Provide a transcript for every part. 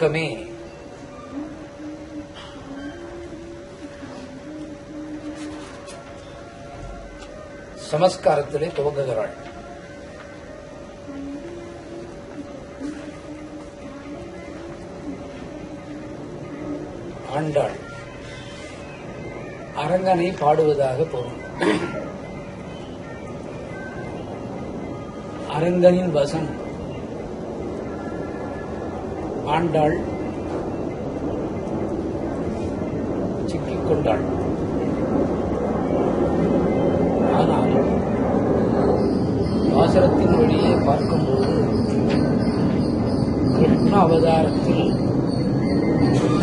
தொடக்கமே சமஸ்காரத்திலே துவங்குகிறாள். ஆண்டாள் அரங்கனை பாடுவதாக பொருள். அரங்கனின் வசம் ஆண்டாள் சிக்கிக் கொண்டாள். ஆனால் பாசுரத்தின் வழியே பார்க்கும்போது கிருஷ்ண அவதாரத்தில்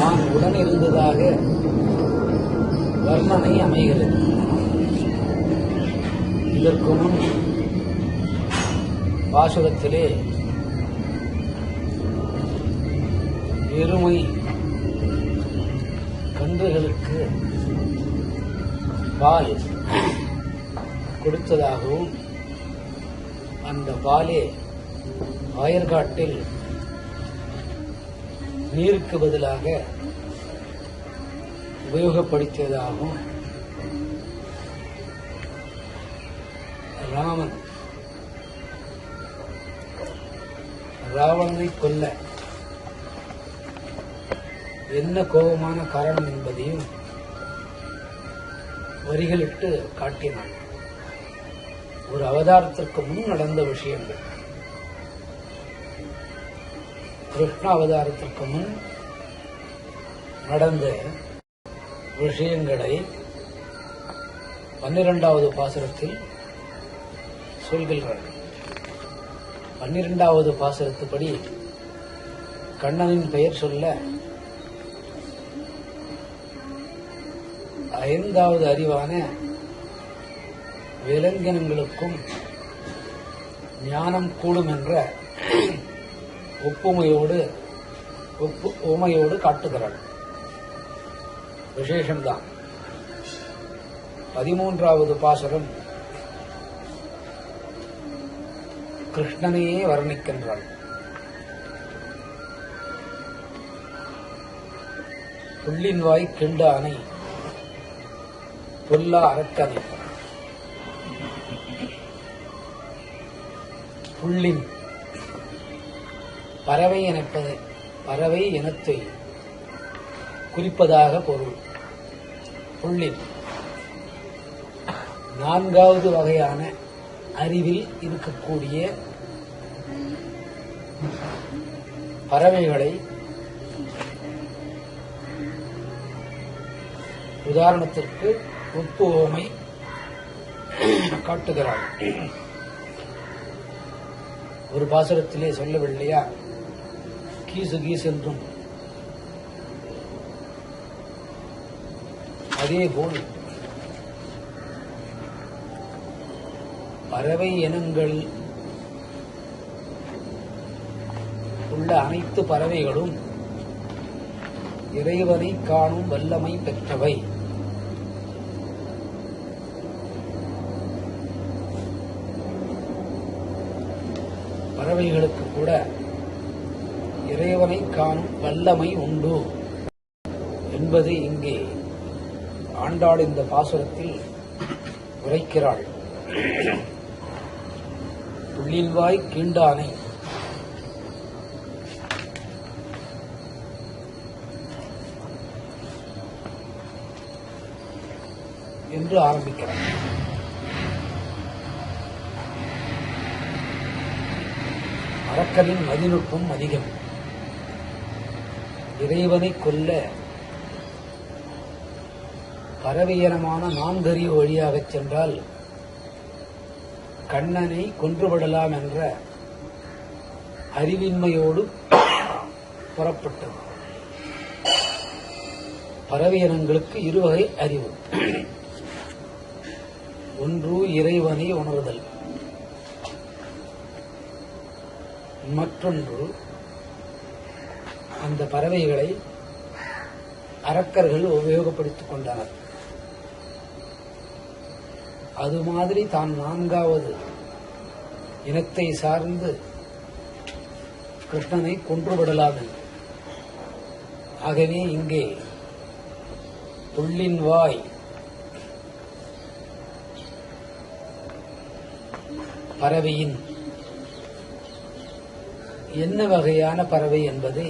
நான் உடன் இருந்ததாக வர்ணனை அமைகிறது. இதற்கு முன் பாசுரத்திலே எருமை கன்றுகளுக்கு பால் கொடுத்ததாகவும் அந்த பாலே ஆயர்காட்டில் நீருக்கு பதிலாக உபயோகப்படுத்தியதாகவும் ராவணனை கொல்ல என்ன கோபமான காரணம் என்பதையும் வரிகளிட்டு காட்டினான். ஒரு அவதாரத்திற்கு முன் நடந்த விஷயங்கள், கிருஷ்ண அவதாரத்திற்கு முன் நடந்த விஷயங்களை 12வது பாசுரத்தில் சொல்கிறார்கள். 12வது பாசுரத்துப்படி கண்ணனின் பெயர் சொல்ல 5வது அறிவான விலங்கினங்களுக்கும் ஞானம் கூடும் என்ற உமையோடு காட்டுகிறாள். விசேஷம்தான். 13வது பாசுரம் கிருஷ்ணனையே வர்ணிக்கின்றாள். புள்ளின் வாய் கிண்டானை பொல்லா அரக்கனை. புள்ளின் பறவை இனத்தை குறிப்பதாக பொருள். புள்ளின் 4வது வகையான அறிவில் இருக்கக்கூடிய பறவைகளை உதாரணத்திற்கு ஒப்பு ஓமை காட்டுகிறாள். ஒரு பாசுரத்திலே சொல்லவில்லையா, கீசு கீசு என்றும். அதேபோல் பறவை இனங்கள் உள்ள அனைத்து பறவைகளும் இறைவனை காணும் வல்லமை பெற்றவை. பறவைகளுக்கு கூட இறைவனை காணும் வல்லமை உண்டு என்பது இங்கே ஆண்டாள் இந்த பாசுரத்தில் உரைக்கிறாள். புள்ளின்வாய் கீண்டானை என்று ஆரம்பிக்கிறார். அரக்கனின் மதிநுட்பம் அதிகம். இறைவனை கொல்ல பறவையினமான 4 அறிவு வழியாகச் சென்றால் கண்ணனை கொன்றுவிடலாம் என்ற அறிவின்மையோடு புறப்பட்டது. பறவையினங்களுக்கு 2 வகை அறிவு. ஒன்று இறைவனை உணர்தல், மற்றொன்று அந்த பறவைகளை அரக்கர்கள் உபயோகப்படுத்திக் கொண்டனர். அது மாதிரி தான் 4வது இனத்தை சார்ந்து கிருஷ்ணனை கொன்றுவிடலாம் என்று ஆகவே இங்கே புள்ளின் வாய் பறவையின் என்ன வகையான பறவை என்பதை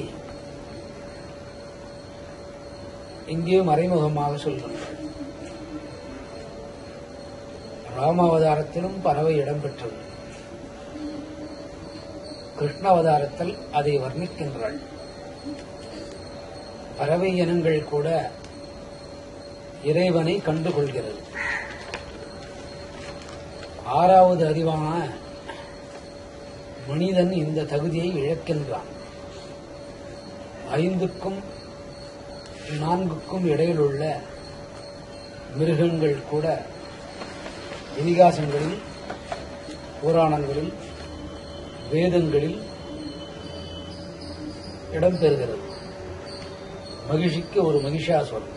இங்கே மறைமுகமாக சொல்கின்றார். ராமாவதாரத்திலும் பறவை இடம்பெற்றது. கிருஷ்ணாவதாரத்தில் அதை வர்ணிக்கின்றாள். பறவை இனங்கள் கூட இறைவனை கண்டுகொள்கிறது. ஆறாவது அறிவான மனிதன் இந்த தகுதியை இழக்கின்றான். 5க்கும் 4க்கும் இடையிலுள்ள மிருகங்கள் கூட இதிகாசங்களில், புராணங்களில், வேதங்களில் இடம்பெறுகிறது. மகிழ்ச்சிக்கு ஒரு மகிஷாசுரன்,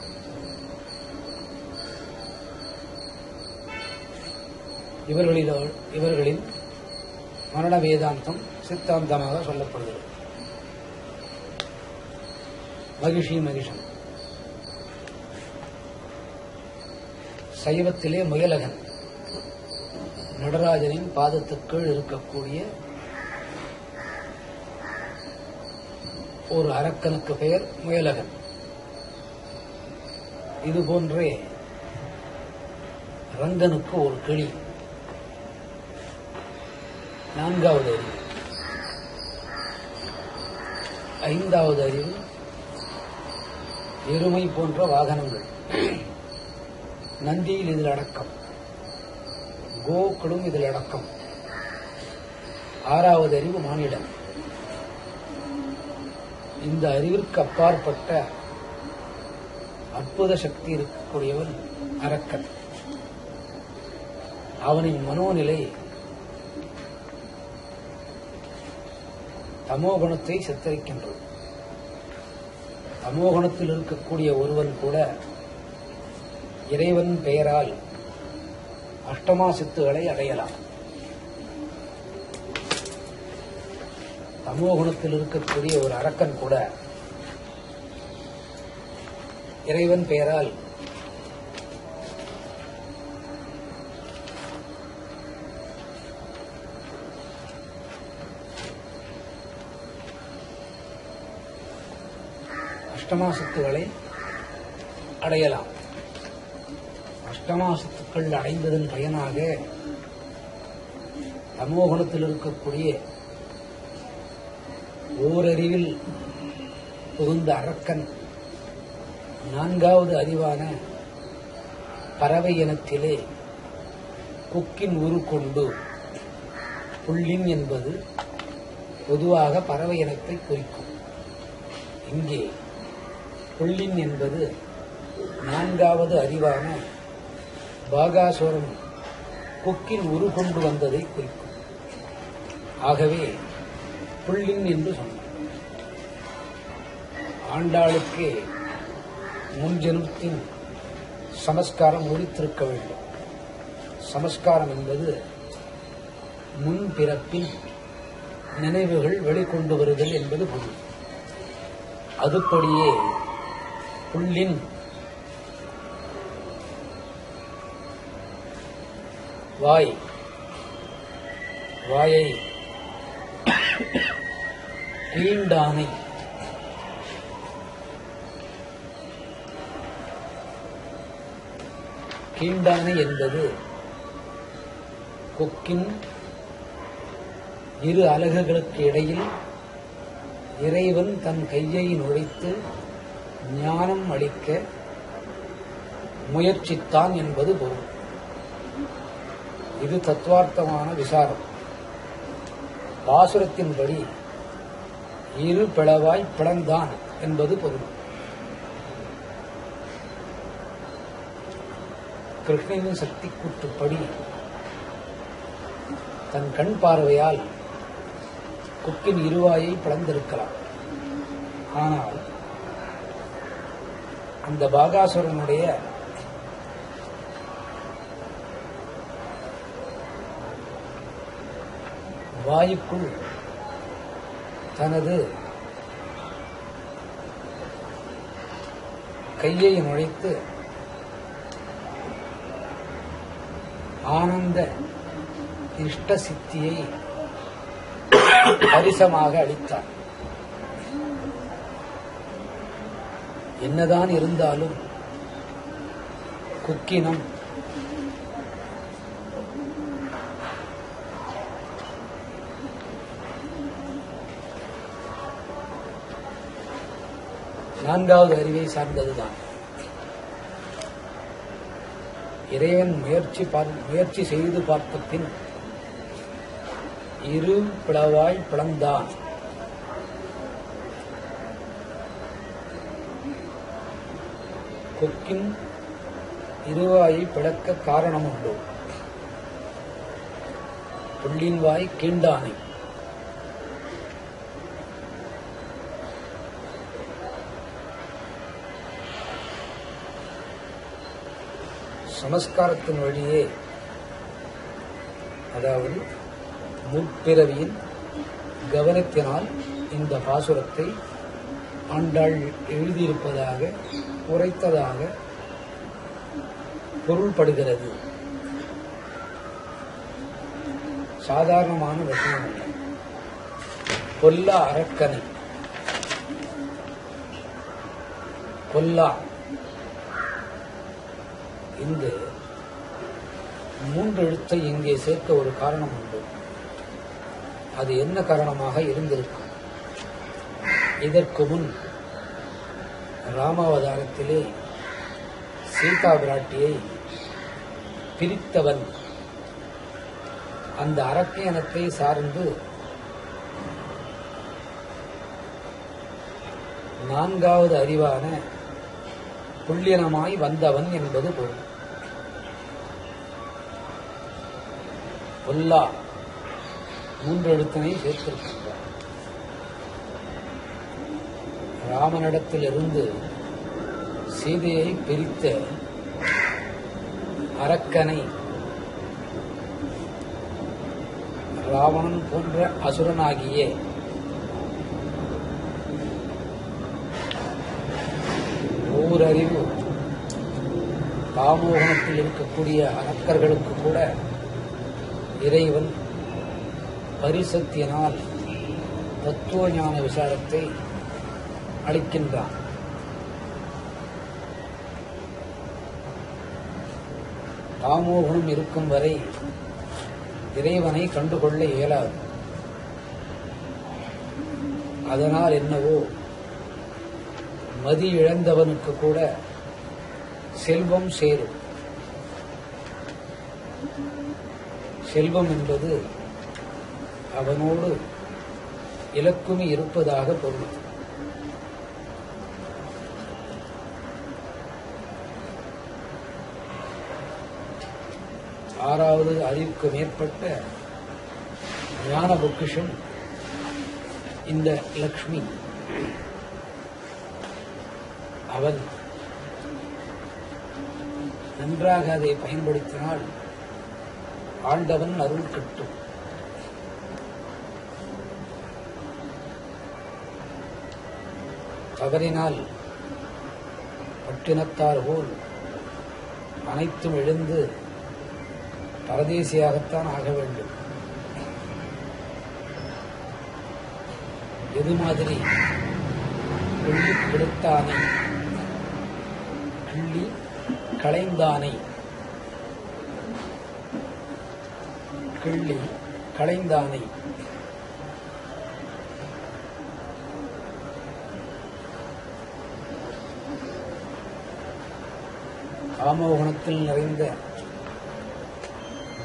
இவர்களின் மரண வேதாந்தம் சித்தாந்தமாக சொல்லப்படுகிறது. மகிஷன் சைவத்திலே முயலகன், நடராஜனின் பாதத்துக்குள் இருக்கக்கூடிய ஒரு அரக்கனுக்கு பெயர் முயலகன். இதுபோன்றே ரங்கனுக்கு ஒரு கிளி. 4வது அறிவு. 5வது அறிவு எருமை போன்ற வாகனங்கள். நந்தியில் இதில் அடக்கம், கோக்களும் இதில் அடக்கம். 6வது அறிவு மானிடன். இந்த அறிவிற்கு அப்பாற்பட்ட அற்புத சக்தி இருக்கக்கூடியவன் அரக்கன். அவனின் மனோநிலை தமோகுணத்தை சித்தரிக்கின்றது. தமோகுணத்தில் இருக்கக்கூடிய ஒருவன் கூட இறைவன் பெயரால் அஷ்டமா சித்துகளை அடையலாம். தமோகுணத்தில் இருக்கக்கூடிய ஒரு அரக்கன் கூட இறைவன் பெயரால் அஷ்டமா சித்துகளை அடையலாம். அஷ்டமா சித்துக்கள் அடைந்ததன் பயனாக தமோகுணத்தில் இருக்கக்கூடிய ஓரறிவில் புகுந்த அரக்கன் 4வது அறிவான பறவை இனத்திலே கொக்கின் உரு கொண்டு, புள்ளின் என்பது பொதுவாக பறவை இனத்தை குறிக்கும். இங்கே புள்ளின் என்பது 4வது அறிவான பாகாசுரன் கொக்கின் உரு கொண்டு வந்ததை குறிக்கும். ஆகவே புள்ளின் என்று சொன்னார். ஆண்டாளுக்கு முன்ஜென்மத்தின் சமஸ்காரம் ஒழித்திருக்க வேண்டும். சமஸ்காரம் என்பது முன்பிறப்பின் நினைவுகள் வெளிக்கொண்டு வருதல் என்பது பொருள். அதுபடியே புள்ளின் வாயை கீண்டானை என்பது கொக்கின் இரு அலகுகளுக்கு இடையில் இறைவன் தன் கையை நுழைத்து ஞானம் அளிக்க முயற்சித்தான் என்பது பொருள். இது தத்துவார்த்தமான விசாரம். பாசுரத்தின்படி இரு பிளவாய் பிளந்தான் என்பது பொருள். கிருஷ்ணனின் சக்தி கூற்றுப்படி தன் கண் பார்வையால் கொக்கின் இருவாயை பிளந்திருக்கலாம். ஆனால் அந்த பாகாசுரனுடைய வாயுக்குள் தனது கையை நுழைத்து ஆனந்த இஷ்ட சித்தியை பரிசமாக அளித்தார். என்னதான் இருந்தாலும் கொக்கினம் நான்காவது அறிவை சார்ந்ததுதான். இறைவன் முயற்சி செய்து பார்த்த பின் இரு பிளவாய் பிளந்தான். கொக்கின் இருவாயை பிளக்க காரணம் உண்டு. புள்ளின் வாய் கீண்டானை. சமஸ்காரத்தின் வழியே, அதாவது முற்பிறவியின் கவனத்தினால் இந்த பாசுரத்தை ஆண்டாள் எழுதியிருப்பதாக உரைத்ததாக பொருள்படுகிறது. சாதாரணமான விஷயம் அல்ல. கொல்லா அரக்கனை, கொல்லா இந்த 3 எழுத்தை இங்கே சேர்க்க ஒரு காரணம் உண்டு. அது என்ன காரணமாக இருந்திருக்கும்? இதற்கு முன் ராமாவதாரத்திலே சீதா பிராட்டியை பிரித்தவன் அந்த அரக்கேனத்தை சார்ந்து 4வது அறிவான புள்ளியனமாய் வந்தவன் என்பது பொருள். கொல்லா 3 எழுத்தினை சேர்த்திருக்கின்றார். ராமனிடத்திலிருந்து சீதையை பிரித்த அரக்கனை ராவணன் போன்ற அசுரனாகிய ஓரறிவு காமோகனத்தில் இருக்கக்கூடிய அரக்கர்களுக்கு கூட இறைவன் பரிசத்தினால் தத்துவ ஞான விசாரத்தை அளிக்கின்றான். காமோகனம் இருக்கும் வரை இறைவனை கண்டுகொள்ள இயலாது. அதனால் என்னவோ மதி இழந்தவனுக்கு கூட செல்வம் சேரும். செல்வம் என்பது அவனோடு இலக்குமி இருப்பதாக பொருள். ஆறாவது அறிவுக்கு மேற்பட்ட ஞான பொக்கிஷம் இந்த லக்ஷ்மி. அவன் நன்றாக அதை பயன்படுத்தினால் ஆண்டவன் அருள் கிட்டும். தவறினால் பட்டினத்தார் போல் அனைத்தும் எழுந்து பரதேசியாகத்தான் ஆக வேண்டும். எது மாதிரி கிள்ளி கெடுத்தானை, கிள்ளி களைந்தானை, கிள்ளி களைந்தானை. காமோகனத்தில் நிறைந்த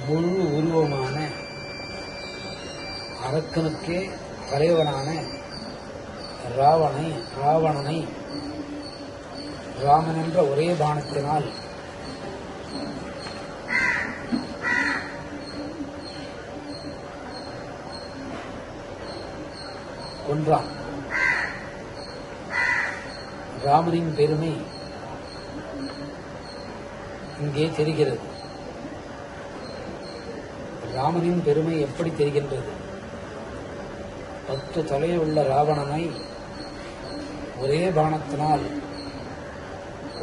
முழு உருவமான அரக்கனுக்கே தலைவனான ராவணனை ராமன் என்ற ஒரே பாணத்தினால் கொன்றான். ராமனின் பெருமை இங்கே தெரிகிறது. ராமனின் பெருமை எப்படி தெரிகின்றது? 10 தலையுள்ள ராவணனை ஒரே பாணத்தினால்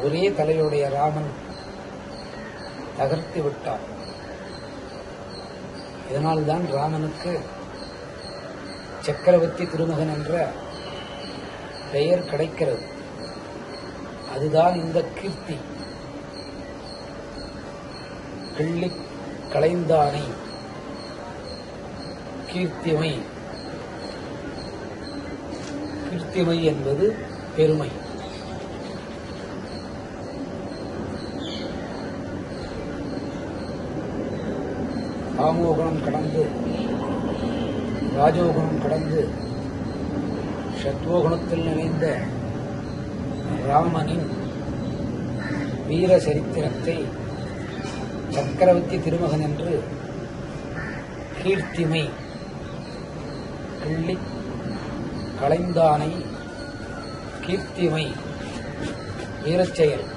ஒரே தலையுடைய ராமன் தகர்த்து விட்டார். இதனால்தான் ராமனுக்கு சக்கரவர்த்தி திருமகன் என்ற பெயர் கிடைக்கிறது. அதுதான் இந்த கீர்த்தி. கிள்ளி களைந்தானை கீர்த்திமை. கீர்த்திமை என்பது பெருமை. காமோகுணம் கடந்து ராஜோகுணம் கடந்து சத்வோகுணத்தில் நினைந்த ராமனின் வீர சரித்திரத்தை சக்கரவர்த்தி திருமகன் என்று கீர்த்திமை கிள்ளி களைந்தானை கீர்த்திமை வீரச்செயல்.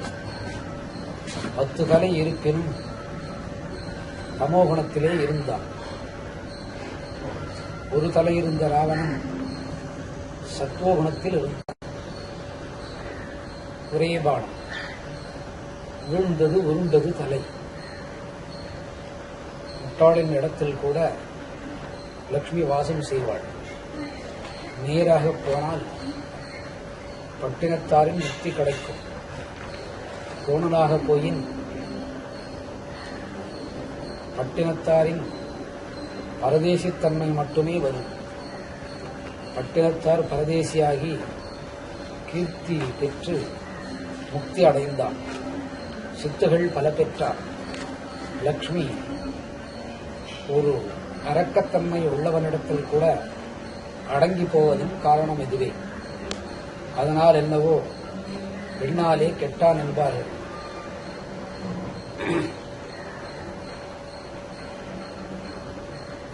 10 தலை இருப்பினும் தமோகுணத்திலே இருந்தான். ஒரு தலை இருந்த ராவணன் சத்துவகுணத்தில் இருந்தான். ஒரே பானம் விழுந்தது உருண்டது தலை. முட்டாளின் இடத்தில் கூட லட்சுமி வாசம் செய்வாள். நேராக போனால் பட்டினத்தாரின் முக்தி கிடைக்கும். கோணலாக போயின் பட்டினத்தாரின் பரதேசித்தன்மை மட்டுமே வரும். பட்டினத்தார் பரதேசியாகி கீர்த்தி பெற்று முக்தி அடைந்தான். சித்துகள் பல பெற்றார். லக்ஷ்மி ஒரு அரக்கத்தன்மை உள்ளவனிடத்தில் கூட அடங்கி போவதின் காரணம் இதுவே. அதனால் என்னவோ பெண்ணாலே கெட்டான் என்பார்கள்.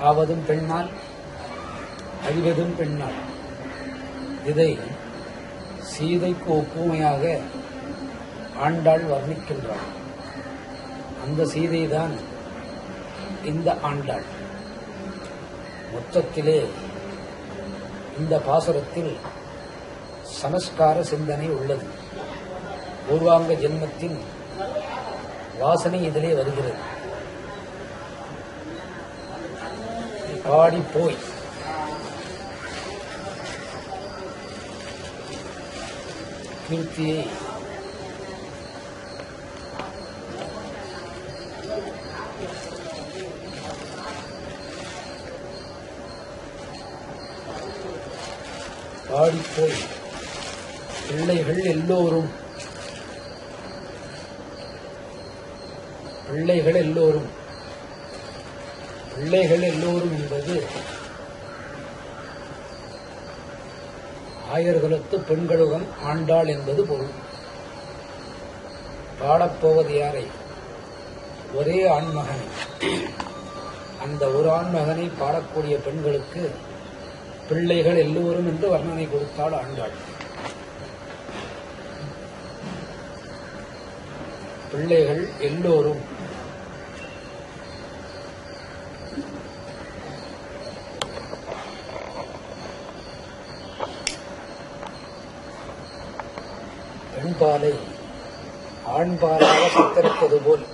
ஆவதும் பெண்ணால் அழிவதும் பெண்ணால். இதை சீதைக்கு ஒப்புமையாக ஆண்டாள் வர்ணிக்கின்றாள். அந்த சீதைதான் இந்த ஆண்டாள். மொத்தத்திலே இந்த பாசுரத்தில் சமஸ்கார சிந்தனை உள்ளது. பூர்வாங்க ஜென்மத்தின் வாசனை இதிலே வருகிறது. பாடி போய் கீர்த்தியை பாடிப்போய் பிள்ளைகள் எல்லோரும் என்பது ஆயர்களுக்கு பெண்களுடன் ஆண்டாள் என்பது பொருள். பாடப்போவது யாரை? ஒரே ஆண்மகன். அந்த ஒரு ஆண்மகனை பாடக்கூடிய பெண்களுக்கு பிள்ளைகள் எல்லோரும் என்று வர்ணனை கொடுத்தாள் ஆண்டாள். பிள்ளைகள் எல்லோரும் பெண்பாலை ஆண்பாலாக சித்தரிப்பது போல்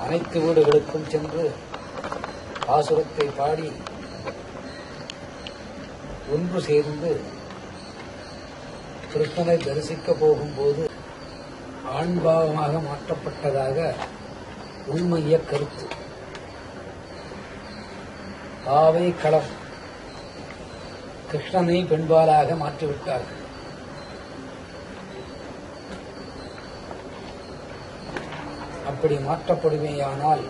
அனைத்து வீடுகளுக்கும் சென்று பாசுரத்தை பாடி ஒன்று சேர்ந்து கிருஷ்ணனை தரிசிக்க போகும்போது ஆண்பாவமாக மாற்றப்பட்டதாக உண்மைய கருத்து. பாவை களம் கிருஷ்ணனை பெண்பாலாக மாற்றிவிட்டார்கள். அப்படி மாற்றப்படுமேயானால்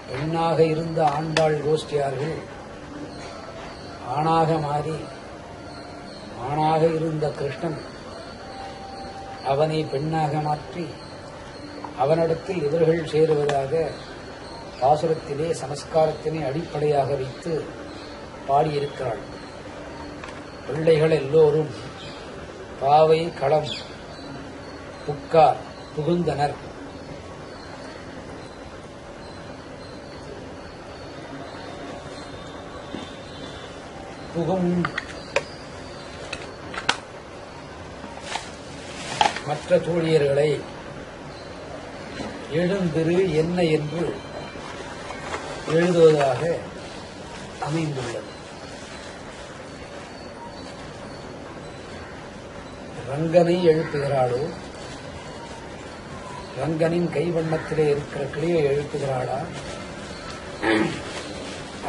பெண்ணாக இருந்த ஆண்டாள் கோஷ்டியார்கள் ஆணாக மாறி ஆணாக இருந்த கிருஷ்ணன் அவனை பெண்ணாக மாற்றி அவனிடத்தில் இவர்கள் சேருவதாக பாசுரத்திலே சமஸ்காரத்தினை அடிப்படையாக வைத்து பாடியிருக்கிறாள். பிள்ளைகள் எல்லோரும் பாவை களம் புக்கார் புகுந்தனர். புகும் மற்ற தோழியர்களை எழுந்திரு என்ன என்று எழுதுவதாக அமைந்துள்ளது. ரங்கனை எழுப்புகிறாளோ, ரங்கனின் கைவண்ணத்திலே இருக்கிற கிளியை எழுப்புகிறாளா,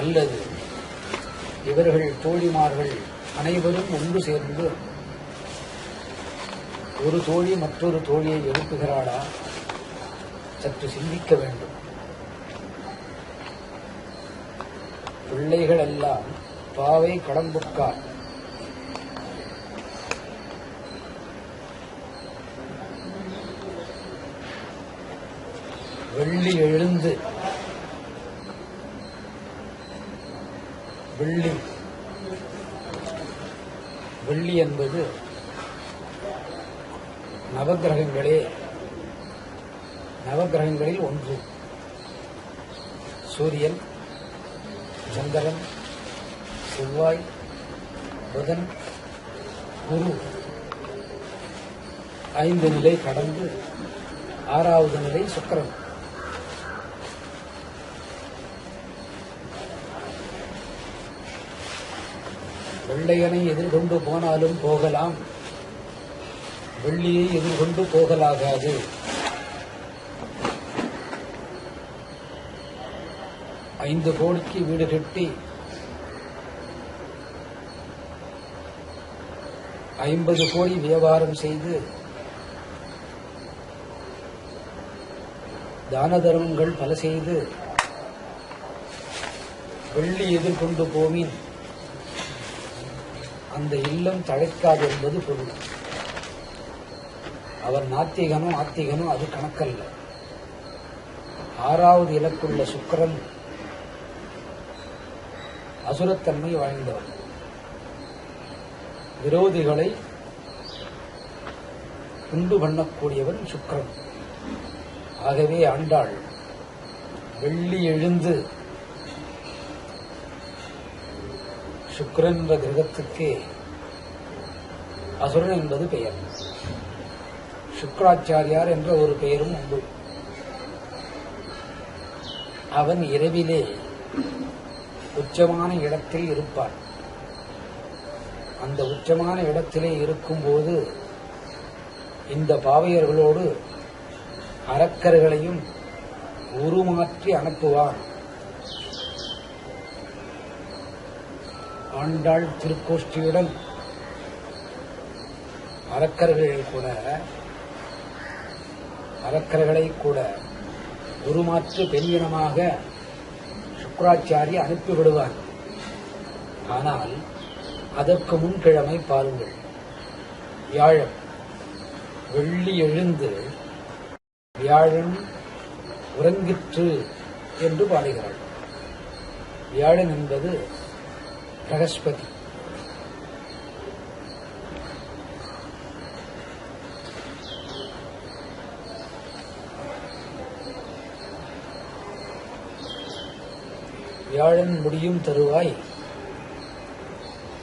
அல்லது இவர்கள் தோழிமார்கள் அனைவரும் ஒன்று சேர்ந்து ஒரு தோழி மற்றொரு தோழியை எழுப்புகிறாளா? சற்று சிந்திக்க வேண்டும். பிள்ளைகள் எல்லாம் பாவை கடம்புக்கார். வெள்ளி எழுந்து வெள்ளி என்பது நவகிரகங்களில் ஒன்று. சூரியன், சந்திரன், செவ்வாய், புதன், குரு 5 நிலை கடந்து 6வது நிலை சுக்கிரன். வெள்ளையனை எதிர்கொண்டு போனாலும் போகலாம், வெள்ளியை எதிர்கொண்டு போகலாகாது. ஐந்து கோடிக்கு வீடு கட்டி 50 கோடி வியாபாரம் செய்து தான தர்மங்கள் பல செய்து வெள்ளி எதிர்கொண்டு போவின் அந்த இல்லம் தழைக்காது என்பது பொருள். அவர் நாத்திகனோ ஆத்திகனோ அது கணக்கல்ல. 6வது இலக்குள்ள சுக்கிரன் அசுரத்தன்மை வாழ்ந்தவர். விரோதிகளை உண்டு பண்ணக்கூடியவன் சுக்கிரன். ஆகவே ஆண்டாள் வெள்ளி எழுந்து சுக்கிரன் என்ற கிரகத்துக்கு அசுரன் என்பது பெயர். சுக்ராச்சாரியார் என்ற ஒரு பெயரும் உண்டு. அவன் இரவிலே உச்சமான இடத்தில் இருப்பான். அந்த உச்சமான இடத்திலே இருக்கும்போது இந்த பாவையர்களோடு அரக்கர்களையும் உருமாற்றி அனுப்புவான். ஆண்டாள் திருக்கோஷ்டியுடன் அரக்கர்களை கூட உருமாற்று பெரியனமாக சுக்ராச்சாரி அனுப்பிவிடுவார். ஆனால் அதற்கு முன்கிழமை பாருங்கள், வியாழன். வெள்ளி எழுந்து வியாழன் உறங்கிற்று என்று பாடுகிறாள். வியாழன் என்பது பிரகஸ்பதி. வியாழன் முடியும் தருவாய்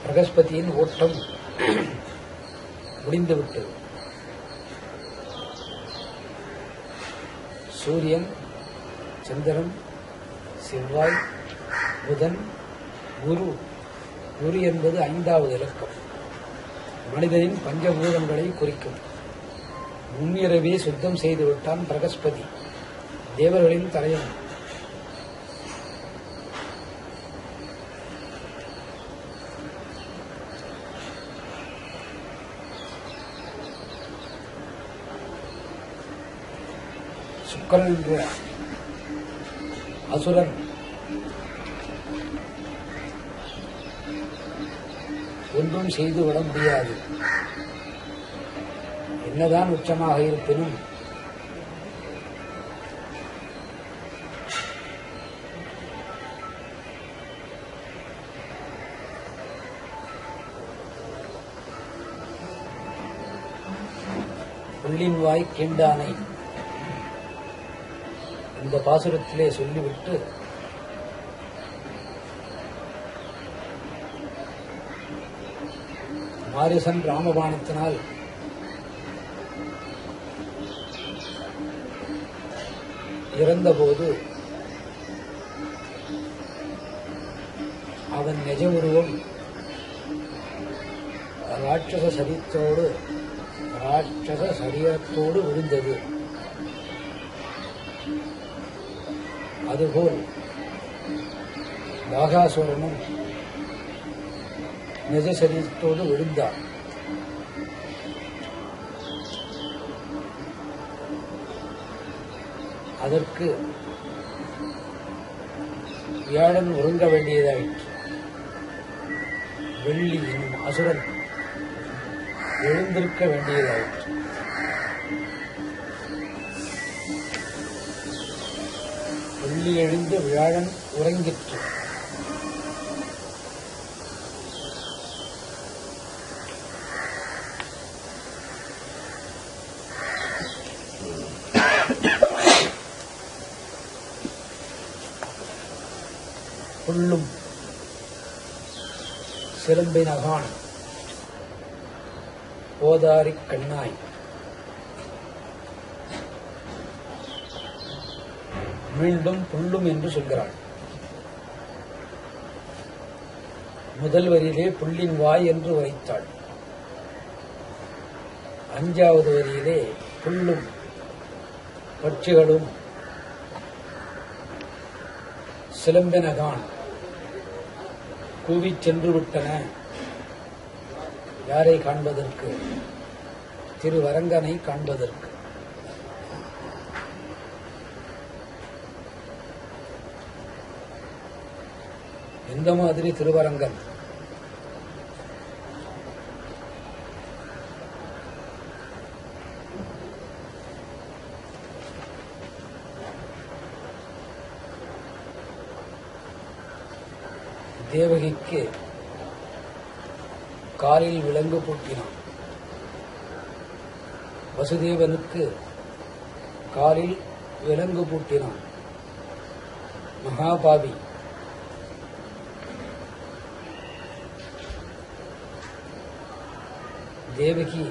பிரகஸ்பதியின் ஓட்டம் முடிந்துவிட்டது. சூரியன், சந்திரன், செவ்வாய், புதன், குரு. குரு என்பது 5வது இலக்கம். மனிதனின் பஞ்சபூதங்களை குறிக்கும். முன்னிரவே சுத்தம் செய்துவிட்டான் பிரகஸ்பதி, தேவர்களின் தலைவன். சுக்கிரன் என்ற அசுரன் ஒன்றும் செய்துவிட முடியாது. என்னதான் உச்சமாக இருப்பினும் புள்ளின் வாய் கீண்டானை இந்த பாசுரத்திலே சொல்லிவிட்டு மாரிசன் ராமபாணத்தினால் இறந்தபோது அவன் நிஜ உருவம் ராட்சச சரீரத்தோடு விழுந்தது. அதுபோல் பாகாசுரனும் நிஜ சரீரத்தோடு விழுந்தார். அதற்கு வியாழன் உறங்க வேண்டியதாயிற்று. வெள்ளி என்னும் அசுரன் எழுந்திருக்க வேண்டியதாயிற்று. வெள்ளி எழுந்து வியாழன் உறங்கிற்று. புல்லும் சிலம்பினகான் போதாரிக் கண்ணாய் மீண்டும் புல்லும் என்று சொல்கிறாள். முதல் வரியிலே புல்லின் வாய் என்று வைத்தாள். 5வது வரியிலே புல்லும் பட்சிகளும் சிலம்பினகான் கூவிச் சென்று விட்டன. யாரை காண்பதற்கு? திருவரங்கனை காண்பதற்கு. எந்த மாதிரி திருவரங்கன்? தேவகிக்கு காலில் விலங்கு பூட்டினான். வசுதேவனுக்கு காலில் விலங்கு பூட்டினான். மகாபாவி. தேவகி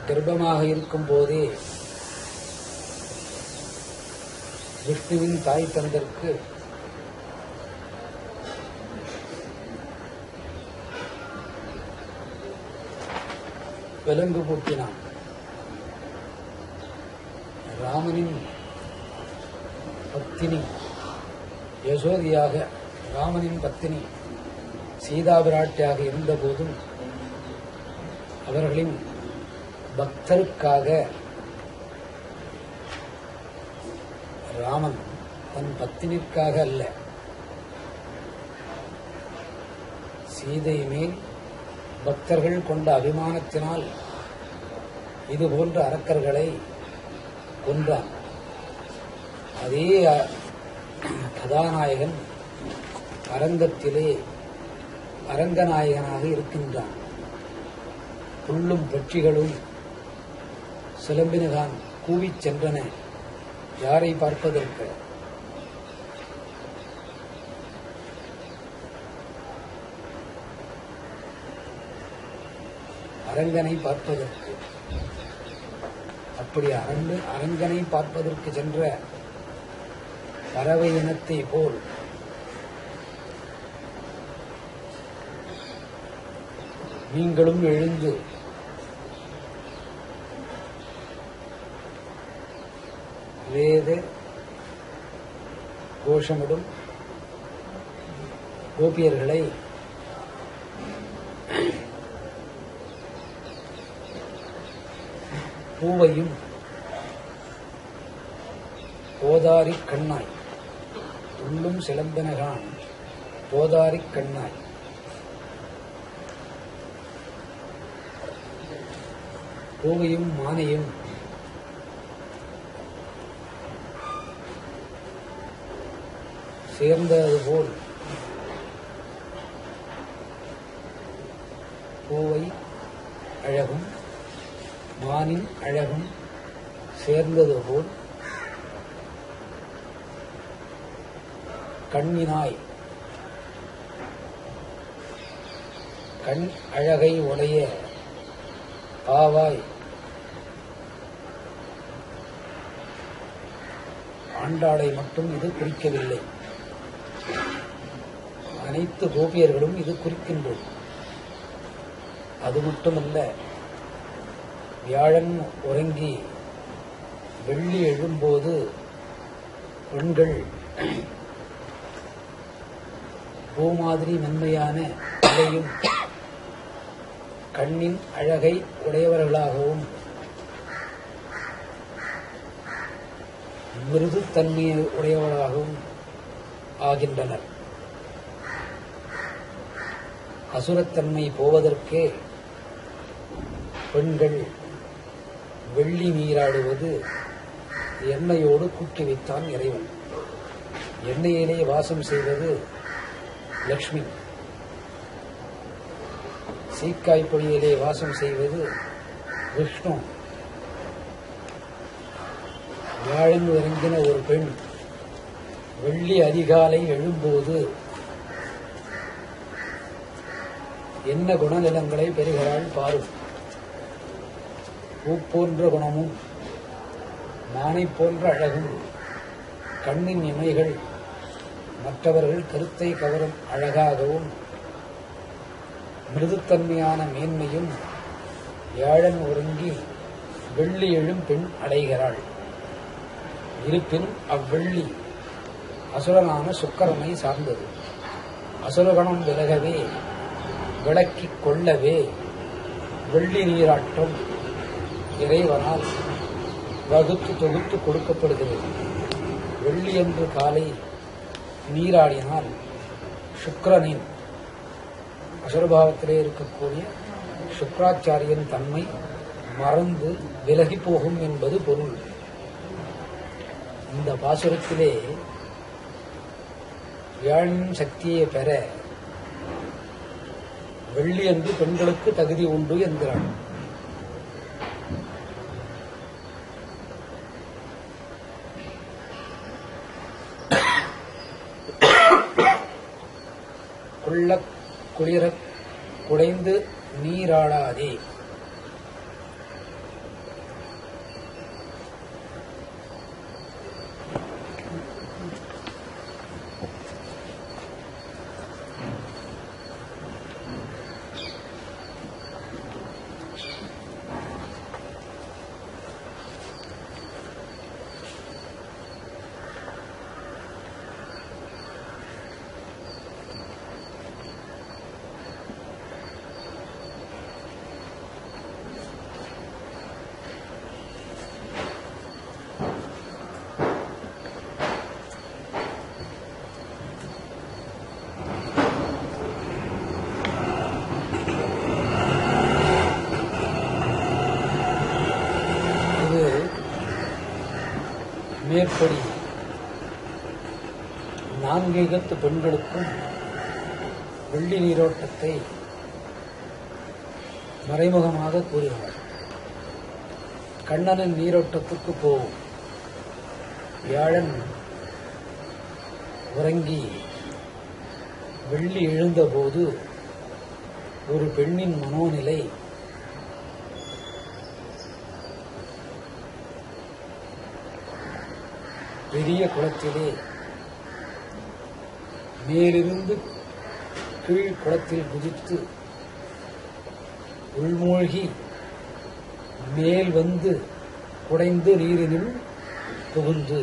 கர்ப்பமாக இருக்கும் போதே விஷ்ணுவின் தாய் தந்தற்கு விலங்கு பூட்டினான். ராமனின் பத்தினி யசோதியாக, ராமனின் பத்தினி சீதா பிராட்டியாக இருந்தபோதும் அவர்களின் பக்தருக்காக ராமன் தன் பத்தினிற்காக அல்ல, சீதை மேல் பக்தர்கள் கொண்ட அபிமானத்தினால் இதுபோன்ற அரக்கர்களை கொன்றான். அதே கதாநாயகன் அரங்கத்திலே அரங்கநாயகனாக இருக்கின்றான். புல்லும் பட்சிகளும் சிலம்பினகான் கூவிச் சென்றன. யாரை பார்ப்பதற்கு? அரங்கனை பார்ப்பதற்கு. அப்படி அரங்கனை பார்ப்பதற்கு சென்ற பறவை இனத்தை போல் நீங்களும் எழுந்து வேத கோஷமிடும் கோபியர்களை பூவையும் போதாரிக் கண்ணாய், உள்ளும் சிலம்பினகான் போதாரிக் கண்ணாய், பூவையும் மானையும் சேர்ந்தது போல் பூவை அழகும் மானின் அழகும் சேர்ந்தது போல் கண்ணினாய் கண் அழகை உடைய பாவாய் ஆண்டாளை மட்டும் இது குறிக்கவில்லை, அனைத்து கோபியர்களும் இது குறிக்கின்றது. அது மட்டுமல்ல, வியாழன் உறங்கி வெள்ளி எழும்போது பெண்கள் பூமாதிரி மென்மையான தலையும் கண்ணின் அழகை உடையவர்களாகவும் மிருதுத்தன்மையை உடையவர்களாகவும் ஆகின்றனர். அசுரத்தன்மை போவதற்கே பெண்கள் வெள்ளி நீராடுவது எண்ணெயோடு கூட்டி வைத்தான் இறைவன். எண்ணெயிலே வாசம் செய்வது லக்ஷ்மி, சீக்காய்ப்பொழியிலே வாசம் செய்வது விஷ்ணு. வியாழன் இறங்கின ஒரு பெண் வெள்ளி அதிகாலை எழும்போது என்ன குணநலங்களை பெறுகிறாள் பாரும். பூ போன்ற குணமும் மானை போன்ற அழகும், கண்ணின் இமைகள் மற்றவர்கள் கருத்தை கவரும் அழகாகவும் மிருதுத்தன்மையான மேன்மையும் வியாழன் ஒருங்கி வெள்ளி எழும் பெண் அடைகிறாள். இருப்பினும் அவ்வெள்ளி அசுரனான சுக்கிரனை சார்ந்தது. அசுரகணம் விலகவே விளக்கிக் கொள்ளவே வெள்ளி நீராட்டம் இறைவனால் வகுத்து தொகுத்து கொடுக்கப்படுகிறது. வெள்ளி என்று காலை நீராடினால் சுக்கிரனின் அசுரபாவத்திலே இருக்கக்கூடிய சுக்கிராச்சாரியன் தன்மை மறந்து விலகி போகும் என்பது பொருள். இந்த பாசுரத்திலே வியாழனின் சக்தியை பெற வெள்ளி என்று பெண்களுக்கு தகுதி உண்டு என்கிறார். குள்ளக் குளிரக் குடைந்து நீராடாதே. மேற்படி நான்கேகத்து பெண்களுக்கும் வெள்ளி நீரோட்டத்தை மறைமுகமாக கூறுகிறார். கண்ணனின் நீரோட்டத்துக்கு போகும். வியாழன் உறங்கி வெள்ளி எழுந்தபோது ஒரு பெண்ணின் மனோநிலை பெரிய குளத்திலே மேலிருந்து கீழ் குளத்தில் குதித்து உள்மூழ்கி மேல் வந்து குடைந்து நீரினுள் புகுந்து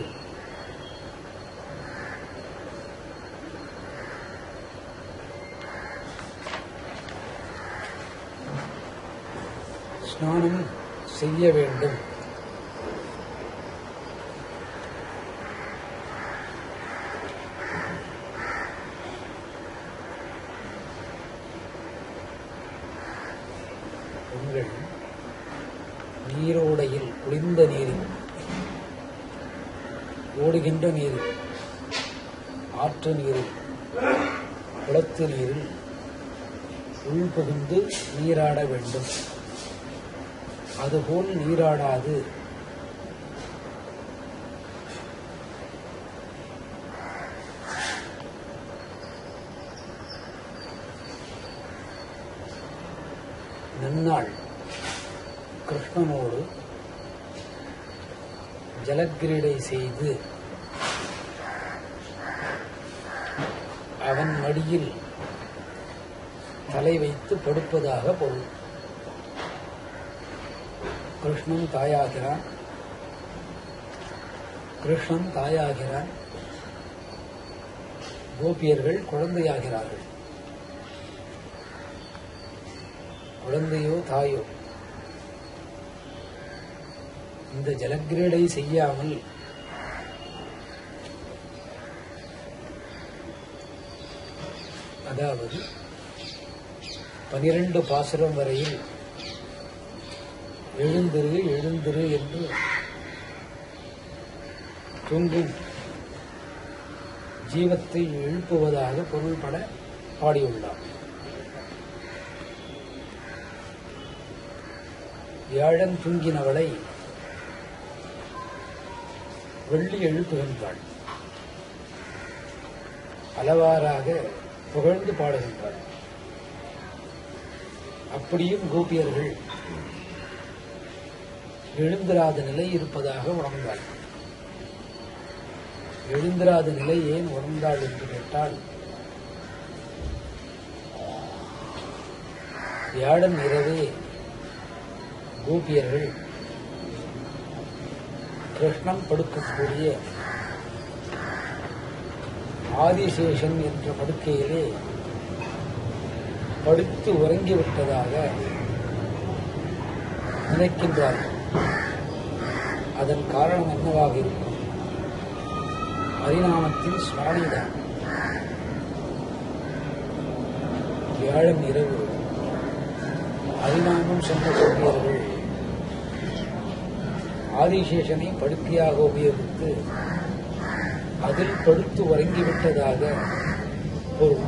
ஸ்நானம் செய்ய வேண்டும். பெண்கள் நீரோடையில் குளிர்ந்த நீரில் ஓடுகின்ற நீரில் ஆற்று நீரில் குளத்து நீரில் உள்புகுந்து நீராட வேண்டும். அதுபோல் நீராடாது நன்னாள் கிருஷ்ணனோடு ஜலக்கிரீடை செய்து அவன் மடியில் தலை வைத்து படுப்பதாக பொருள். கிருஷ்ணன் தாயாகிறான், கோபியர்கள் குழந்தையாகிறார்கள். குழந்தையோ தாயோ இந்த ஜலக்கிரீடை செய்யாமல் அதாவது 12 பாசுரம் வரையில் எழுந்திரு எழுந்திரு என்று தூங்கும் ஜீவத்தை எழுப்புவதாக பொருள்பட பாடியுள்ளார். வியாழன் தூங்கினவளை வெள்ளி எழுப்புகின்றாள், பலவாறாக புகழ்ந்து பாடுகின்றாள். அப்படியும் கோபியர்கள் எழுந்திராத நிலை இருப்பதாக உணர்ந்தாள். எழுந்திராத நிலை ஏன் உணர்ந்தாள் என்று கேட்டால், வியாழன் இரவே கோபியர்கள் கிருஷ்ணன் படுக்கக்கூடிய ஆதிசேஷன் என்ற படுக்கையிலே படுத்து உறங்கிவிட்டதாக நினைக்கின்றார்கள். அதன் காரணம் என்னவாக இருக்கும்? ஹரிநாமத்தின் சுவாமிதான். வியாழன் இரவு ஹரிநாமம் சொன்ன கோபியர்கள் ஆதிசேஷனை படுக்கையாக உபயோகித்து அதில் படுத்து உறங்கிவிட்டதாக பொருள்.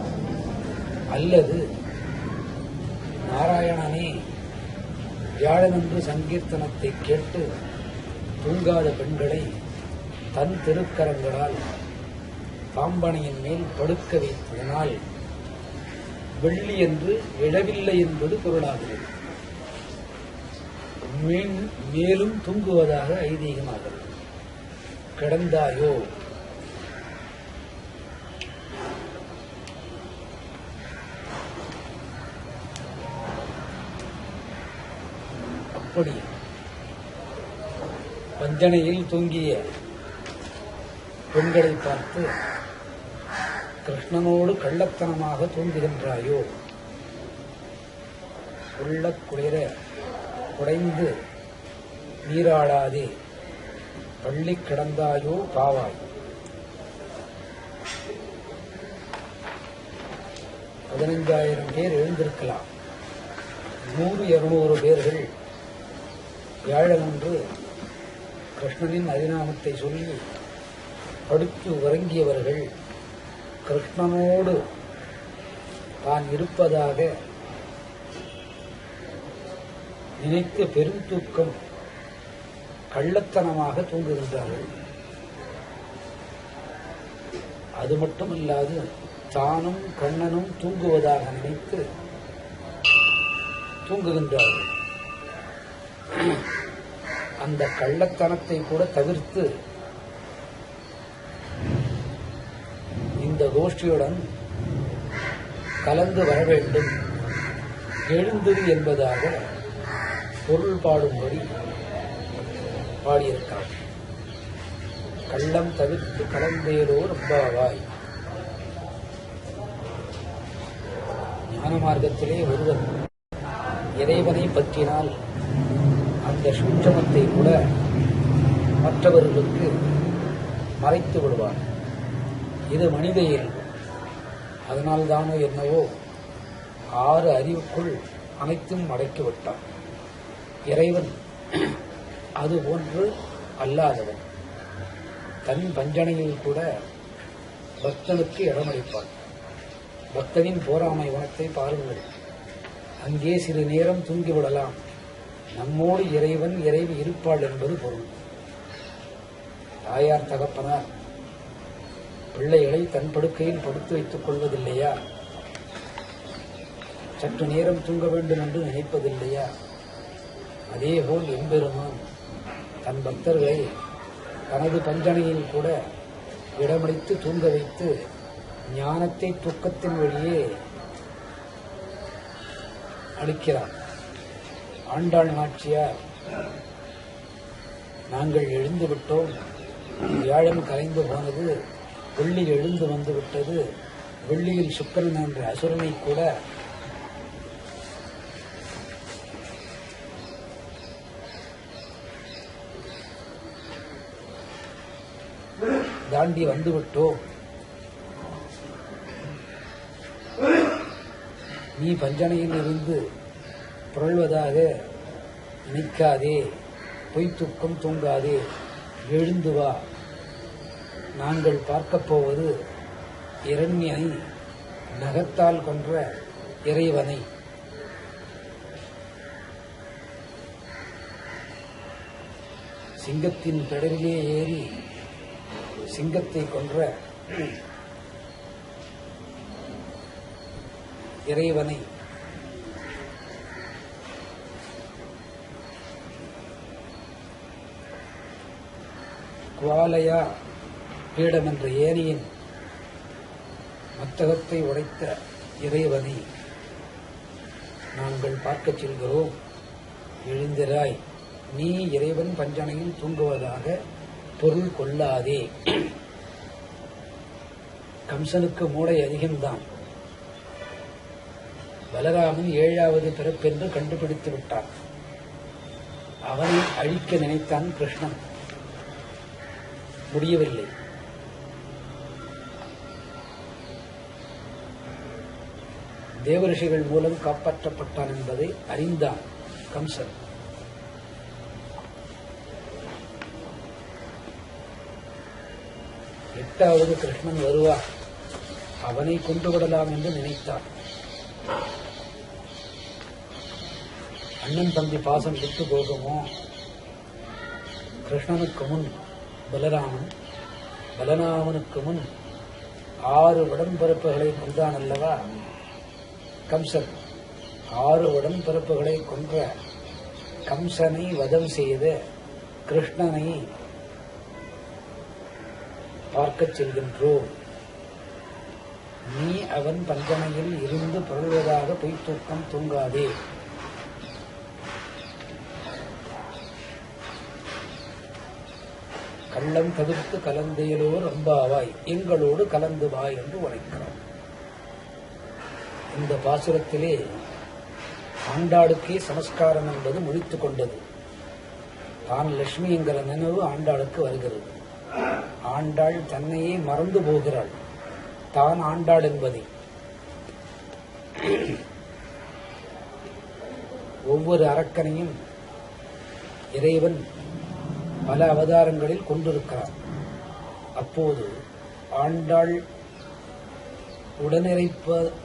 அல்லது நாராயணனே வியாழனன்று சங்கீர்த்தனத்தை கேட்டு தூங்காத பெண்களை தன் திருக்கரங்களால் பாம்பனையின் மேல் படுக்க வைத்ததனால் வெள்ளி என்று எழவில்லை என்பது பொருளாகிறது. மேலும் தூங்குவதாக ஐதீகமாகிறது. கிடந்தாயோ அப்படி வஞ்சனையில் தூங்கிய பெண்களை பார்த்து கிருஷ்ணனோடு கள்ளத்தனமாக தூங்குகின்றாயோ, உள்ள குளிர குடைந்து நீராடாதே பள்ளி கிடந்தாயோ பாவாய். 15,000 பேர் எழுந்திருக்கலாம். 100-200 பேர்கள் வியாழனன்று கிருஷ்ணனின் ஹரிநாமத்தை சொல்லி படுத்து உறங்கியவர்கள் கிருஷ்ணனோடு தான் இருப்பதாக நினைத்து பெரும் தூக்கம் கள்ளத்தனமாக தூங்குகின்றார்கள். அது மட்டுமல்லாது தானும் கண்ணனும் தூங்குவதாக நினைத்து தூங்குகின்றார்கள். அந்த கள்ளத்தனத்தை கூட தவிர்த்து இந்த கோஷ்டியுடன் கலந்து வர வேண்டும், எழுந்திரு என்பதாக பொருள் பாடும்படி பாடியிருக்கிறார். கள்ளம் தவிர்த்து கலந்தேலோ ரப்பாவாய். ஞான மார்க்கத்திலே ஒருவர் இறைவனை பற்றினால் அந்த சூட்சமத்தை கூட மற்றவர்களுக்கு மறைத்து விடுவார். இது மனித இயல்பு. அதனால்தானோ என்னவோ 6 அறிவுக்குள் அனைத்தும் அடக்கிவிட்டான். இறைவன் அதுபோன்று அல்லாதவன். தன் பஞ்சனையில் கூட பக்தனுக்கு இடமளிப்பான். பக்தனின் போராமை குணத்தை பாருங்கள். அங்கே சிறு நேரம் தூங்கிவிடலாம், நம்மோடு இறைவன் இறைவி இருப்பாள் என்பது பொருள். தாயார் தகப்பனார் பிள்ளைகளை தன் படுக்கையில் படுத்து வைத்துக் கொள்வதில்லையா? சற்று நேரம் தூங்க வேண்டும் என்று நினைப்பதில்லையா? அதேபோல் எம்பெருமான் தன் பக்தர்களை தனது பஞ்சனையில் கூட இடமளித்து தூங்க வைத்து ஞானத்தை தூக்கத்தின் வழியே அளிக்கிறார். ஆண்டாள் நாச்சியார், நாங்கள் எழுந்து விட்டோம், வியாழன் கலைந்து போனது, வெள்ளி எழுந்து வந்து விட்டது, வெள்ளியில் சுக்கிரன் என்ற அசுரனை கூட தாண்டி வந்துவிட்டோம், நீ பஞ்சனையில் இருந்து புரள்வதாக நினைக்காதே, பொய் தூக்கம் தூங்காதே, எழுந்து வா, நாங்கள் பார்க்கப் போவது இரண்யனை நகத்தால் கொன்ற இறைவனை. சிங்கத்தின் பெடரிலே ஏறி சிங்கத்தை கொன்ற இறைவனை குவாலயா பீடம் என்ற ஏரியின் மத்தகத்தை உடைத்த இறைவனை நாங்கள் பார்க்கச் செல்கிறோம், எழுந்திராய், நீ இறைவன் பஞ்சனையில் தூங்குவதாக பொருள் கொள்ளாதே. கம்சனுக்கு மூளை அதிகம்தான். பலராமன் 7வது பிறப்பென்று கண்டுபிடித்து விட்டான். அவனை அழிக்க நினைத்தான் கிருஷ்ணன், முடியவில்லை. தேவரிஷிகள் மூலம் காப்பாற்றப்பட்டான் என்பதை அறிந்தான் கம்சன். எட்டாவது கிருஷ்ணன் வருவார், அவனை கொண்டுவிடலாம் என்று நினைத்தான். அண்ணன் தம்பி பாசம் விட்டு போகுமோ? கிருஷ்ணனுக்கு முன் பலராமன், பலராமனுக்கு முன் 6 உடன்பிறப்புகளை கொன்றான் அல்லவா கம்சன். 6 உடன்பிறப்புகளை கொன்ற கம்சனை வதம் செய்த கிருஷ்ணனை பார்க்கச் செல்கின்றோம். நீ அவன் பஞ்சனையில் இருந்து புரள்வதாக பொய் தூக்கம் தூங்காதே. கள்ளம் தவிர்த்து கலந்தேலோர் அம்பாவாய், எங்களோடு கலந்து வாய் என்று உரைக்கிறார். இந்த பாசுரத்திலே ஆண்டாளுக்கே சமஸ்காரம் என்பது முடித்துக் கொண்டது. தான் லட்சுமி என்கிற நினைவு ஆண்டாளுக்கு வருகிறது. ஆண்டாள் தன்னையே மறந்து போகிறாள், தான் ஆண்டாள் என்பதை. ஒவ்வொரு அரக்கனையும் இறைவன் பல அவதாரங்களில் கொண்டிருக்கிறார். அப்போது ஆண்டாள்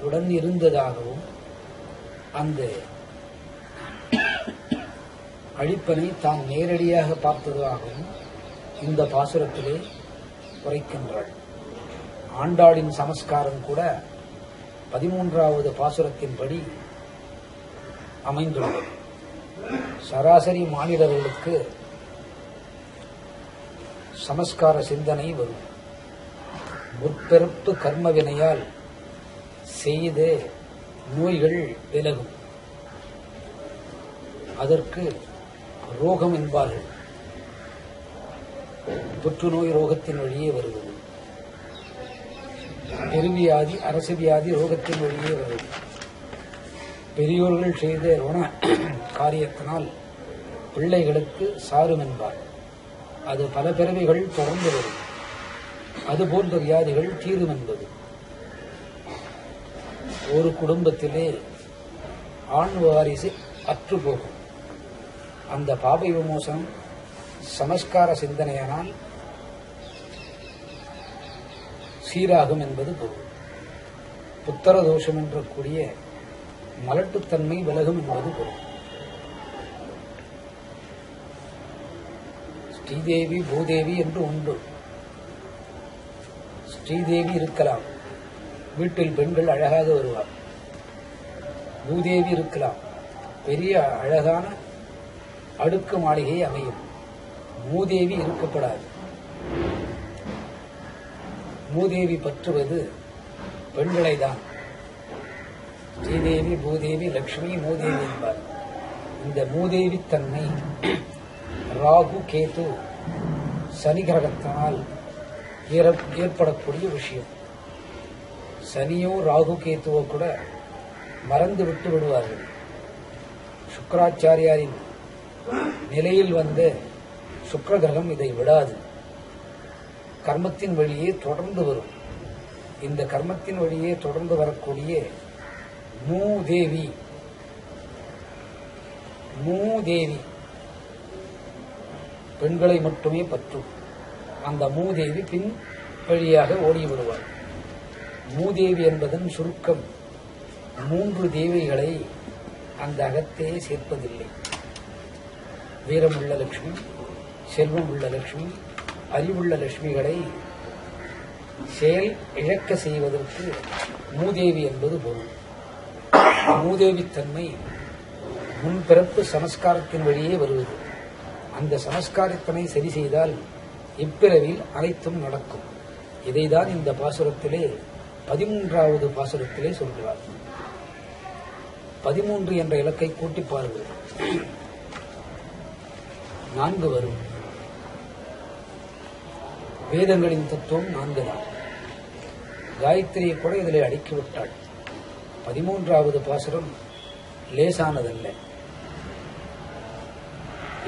உடன் இருந்ததாகவும் அந்த அழிப்பனை தான் நேரடியாக பார்த்ததாகவும் இந்த பாசுரத்திலே உரைக்கின்றாள். ஆண்டாளின் சமஸ்காரம் கூட 13வது பாசுரத்தின்படி அமைந்துள்ளது. சராசரி மாநிலர்களுக்கு சமஸ்கார சிந்தனை வரும். முற்பிறப்பு கர்ம வினையால் செய்த நோய்கள் விலகும். அதற்கு ரோகம் என்பார்கள். புற்றுநோய் ரோகத்தின் வழியே வருவது, பெருவியாதி அரசு வியாதி ரோகத்தின் வழியே வருவது. பெரியோர்கள் செய்த ருண காரியத்தினால் பிள்ளைகளுக்கு சாரும் என்பார். அது பல பிறவிகள் தொடர்ந்து வரும். அதுபோன்ற வியாதிகள் தீரும் என்பது. ஒரு குடும்பத்திலே ஆண் வாரிசு அற்றுப்போகும். அந்த பாப விமோசனம் சமஸ்கார சிந்தனையானால் சீராகும் என்பது பொருள். புத்தர தோஷம் என்ற கூடிய மலட்டுத்தன்மை விலகும் என்பது பொருள். ஸ்ரீதேவி பூதேவி என்று உண்டு. ஸ்ரீதேவி இருக்கலாம், வீட்டில் பெண்கள் அழகாக வருவார். பூதேவி இருக்கலாம், பெரிய அழகான அடுக்கு மாளிகை அமையும். மூதேவி இருக்கப்படாது. மூதேவி பற்றுவது பெண்களை தான். ஸ்ரீதேவி, பூதேவி, லட்சுமி, மூதேவி என்பார். இந்த மூதேவி தன்மை ராகு, கேது, சனி கிரகத்தினால் ஏற்படக்கூடிய விஷயம். சனியோ ராகு கேத்துவோ கூட மறந்து விட்டு விடுவார்கள். சுக்கராச்சாரியாரின் நிலையில் வந்த சுக்கிர கிரகம் இதை விடாது. கர்மத்தின் வழியே தொடர்ந்து வரும். இந்த கர்மத்தின் வழியே தொடர்ந்து வரக்கூடிய மூதேவி பெண்களை மட்டுமே பற்றும். அந்த மூதேவி பின் வழியாக ஓடிவிடுவார். மூதேவி என்பதன் சுருக்கம் 3 தேவிகளை அந்த அகத்தே சேர்ப்பதில்லை. வீரமுள்ள லட்சுமி, செல்வம் உள்ள லட்சுமி, அறிவுள்ள லட்சுமிகளை செயல் இழக்க செய்வதற்கு மூதேவி என்பது பொருள். மூதேவித்தன்மை முன்பிறப்பு சமஸ்காரத்தின் வழியே வருவது. அந்த சமஸ்காரத்தினை சரி செய்தால் இப்பிறவில் அனைத்தும் நடக்கும். இதைதான் இந்த பாசுரத்திலே 13வது பாசுரத்திலே சொல்கிறார். 13 என்ற இலக்கை கூட்டி பாருங்கள், 4 வரும். வேதங்களின் தத்துவம் 4 தான். காயத்ரியை கூட இதிலே அடுக்கிவிட்டாள். 13வது பாசுரம் லேசானதல்ல.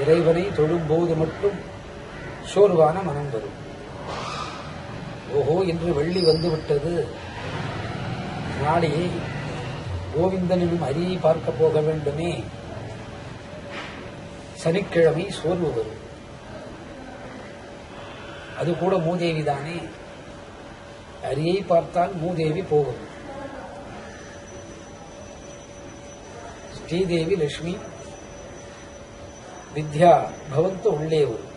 இறைவனை தொழும்போது மட்டும் சோர்வான மனம் வரும். ஓஹோ, இன்று வெள்ளி வந்துவிட்டது, நாளையே கோவிந்தனும் அரியை பார்க்க போக வேண்டுமே, சனிக்கிழமை சோர்வு வரும். அது கூட மூதேவி தானே. அரியை பார்த்தால் மூதேவி போகும். ஸ்ரீதேவி, லட்சுமி, வித்யா பவந்து உள்ளே வரும்.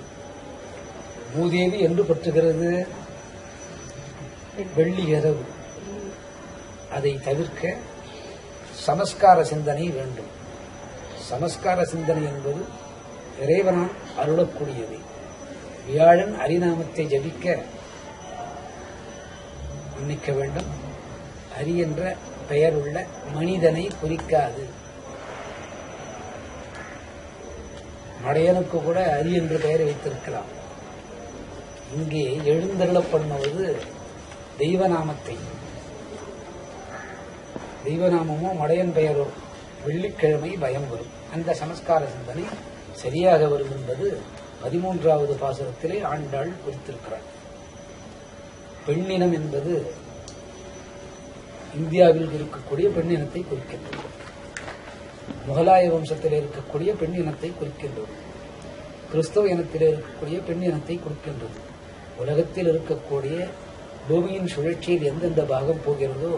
மூதேவி என்று பற்றுகிறது வெள்ளி இரவு. அதை தவிர்க்க சமஸ்கார சிந்தனை வேண்டும். சமஸ்கார சிந்தனை என்பது இறைவனால் அருளக்கூடியது. வியாழன் ஹரிநாமத்தை ஜபிக்க மன்னிக்க வேண்டும். ஹரி என்ற பெயர் உள்ள மனிதனை குறிக்காது. மடையனுக்கு கூட ஹரி என்ற பெயரை வைத்திருக்கலாம். இங்கே எழுந்தருளப் பண்ணுவது தெய்வநாமத்தை. தெய்வநாமமோ மடையன் பெயரோ வெள்ளிக்கிழமை பயம் வரும். அந்த சமஸ்கார சிந்தனை சரியாக வரும் என்பது 13வது பாசுரத்திலே ஆண்டாள் குறித்திருக்கிறார். பெண்ணினம் என்பது இந்தியாவில் இருக்கக்கூடிய பெண்ணினத்தை குறிக்கின்றது. முகலாய வம்சத்தில் இருக்கக்கூடிய பெண்ணினத்தை குறிக்கின்றது. கிறிஸ்தவ இனத்தில் இருக்கக்கூடிய பெண்ணினத்தை குறிக்கின்றது. உலகத்தில் இருக்கக்கூடிய பூமியின் சுழற்சியில் எந்தெந்த பாகம் போகிறதோ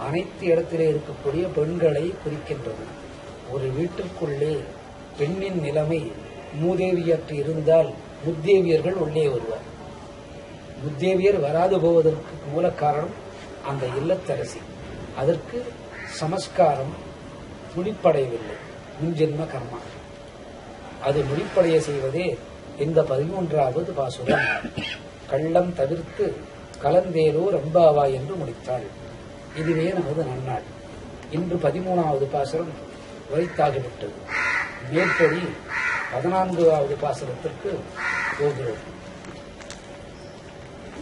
அனைத்து இடத்திலே இருக்கக்கூடிய பெண்களை குறிக்கின்றது. ஒரு வீட்டிற்குள்ளே பெண்ணின் நிலைமை மூதேவியற்று இருந்தால் முத்தேவியர்கள் உள்ளே வருவார். முத்தேவியர் வராது போவதற்கு மூல காரணம் அந்த இல்லத்தரசி. அதற்கு சமஸ்காரம் முடிப்படையவில்லை. முன்ஜென்ம கர்மா அது முடிப்படைய செய்வதே இந்த 13வது பாசுரம். கள்ளம் தவிர்த்து கலந்தேலோ ரம்பாவா என்று முடித்தாள். இதுவே நமது நன்னாள். இன்று 13வது பாசுரம் வைத்தாகிவிட்டது. மேற்படி 14வது பாசுரத்திற்கு போகிறோம்.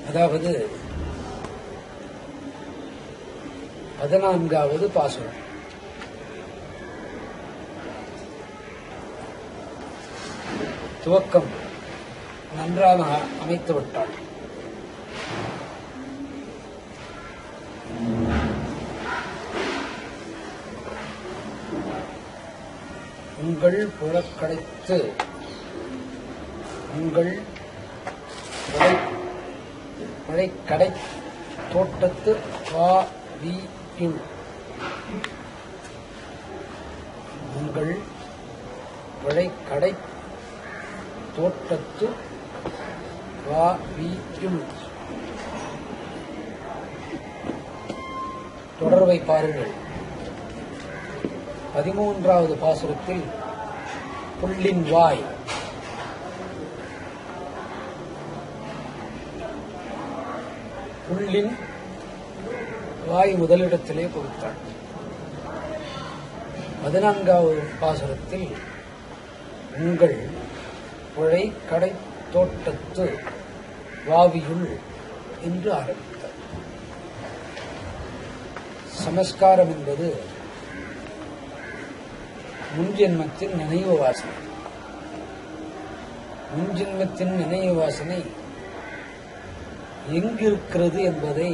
அதாவது 14வது பாசுரம். துவக்கம் நன்றாக அமைத்துவிட்டாள். உங்கள் புலக்கடைத்து உங்கள் மழைக்கடை தோட்டத்து வாவியுள் உங்கள் மழைக்கடை தோட்டத்து வாவியுள் தொடர்பை பாருங்கள். 13வது பாசுரத்தில் புள்ளின் வாய் புள்ளின் வாய் முதலிடத்திலே கொடுத்தாள். 14வது பாசுரத்தில் உங்கள் புழை கடை தோட்டத்து வாவியுள் என்று ஆரம்பித்தார். சமஸ்காரம் என்பது முன்ஜென்மத்தின் நினைவு வாசனை. முன்ஜென்மத்தின் நினைவு வாசனை எங்கிருக்கிறது என்பதை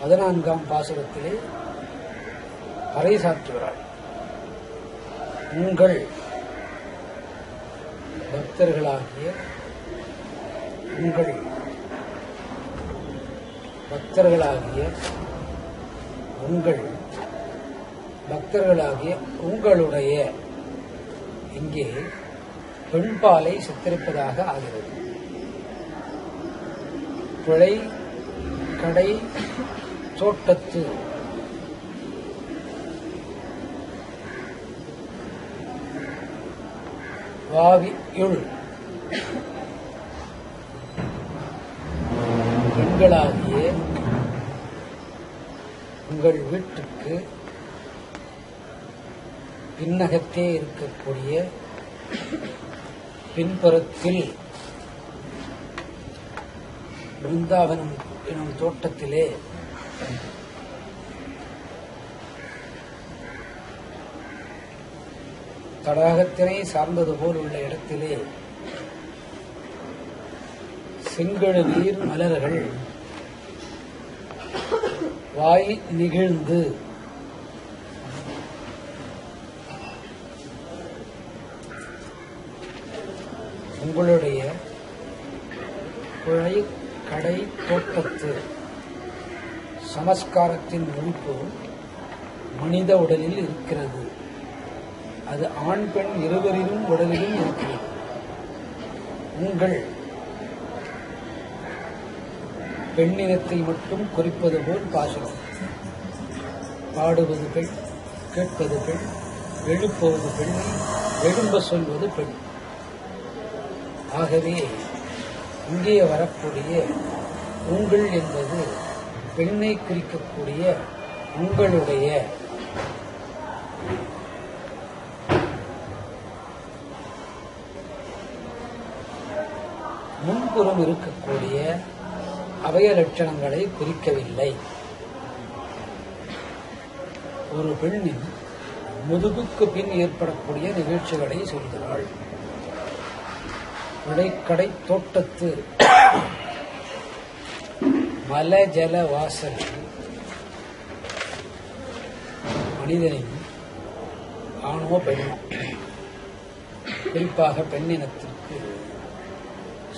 14ஆம் பாசுரத்திலே பறைசாற்றுகிறார். உங்கள் பக்தர்களாகிய உங்களுடைய இங்கே பெண்பாலை சித்தரிப்பதாக ஆகிறது. புழை கடை தோட்டத்து வாவியுள் பெண்களாகிய உங்கள் வீட்டுக்கு பின்னகத்தே இருக்கக்கூடிய பின்புறத்தில் பிருந்தாவனம் எனும் தோட்டத்திலே தடாகத்தினை சார்ந்தது போல் உள்ள இடத்திலே செங்கழு நீர் மலர்கள் வாய் நெகிழ்ந்து உங்களுடைய புழை கடை தோட்டத்து சமஸ்காரத்தின் முடிப்பு மனித உடலில் இருக்கிறது. அது ஆண் பெண் இருவரிலும் உடலிலும் இருக்கிறது. உங்கள் பெண்ணினத்தை மட்டும் குறிப்பது போல் பாசுரம். பாடுவது பெண், கேட்பது பெண், எழுப்புவது பெண், எழும்ப சொல்வது பெண். ஆகவே இங்கே வரக்கூடிய உங்கள் என்பது பெண்ணை குறிக்கக்கூடிய உங்களுடைய முன்புறம் இருக்கக்கூடிய அவய லட்சணங்களை குறிக்கவில்லை. ஒரு பெண்ணின் முதுகுக்கு பின் ஏற்படக்கூடிய நிகழ்ச்சிகளை சொல்கிறாள். உடைக்கடை தோட்டத்து மலஜல வாசல் மனிதனின் ஆணோ பெண்ணோ, குறிப்பாக பெண்ணினத்திற்கு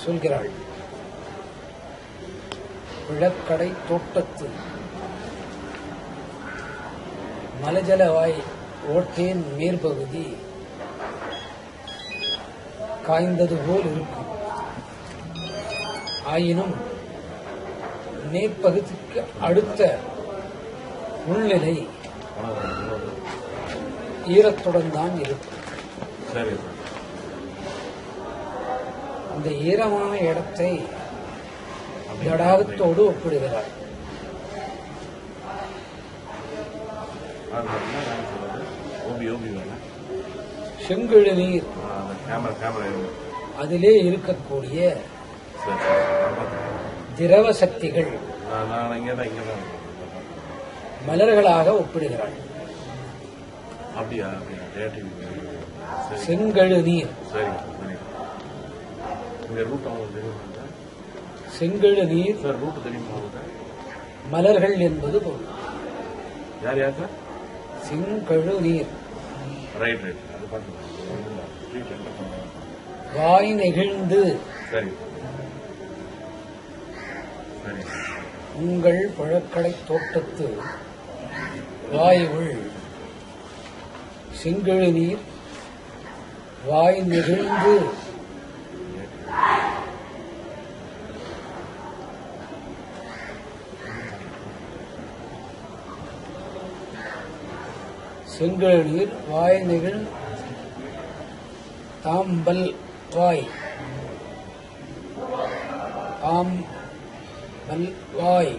சொல்கிறாள். விளக்கடை தோட்டத்து மலஜலவாய் ஓட்டேன் மேற்பகுதி காய்ந்தது போல் இருக்கும். ஆயினும் மேற்பகுதிக்கு அடுத்த உள்நிலை ஈரத்துடன் தான் இருக்கும். இந்த ஈரமான இடத்தை தடாகத்தோடு ஒப்பிடுகிறார். செங்கழு நீர் அதிலே இருக்கக்கூடிய திரவ சக்திகள் மலர்களாக ஒப்பிடுகிறாள். செங்கழு நீர் செங்கழு நீர் மலர்கள் என்பது பொருள். செங்கழு நீர் வாய் நெகிழ்ந்து உங்கள் பழக்கடை தோட்டத்து வாயுள் செங்கழு நீர் வாய் நெகிழ்ந்து செங்கழுநீர் வாய் நெகிழ் தாம்பல் வாய் தாம்பல் வாய்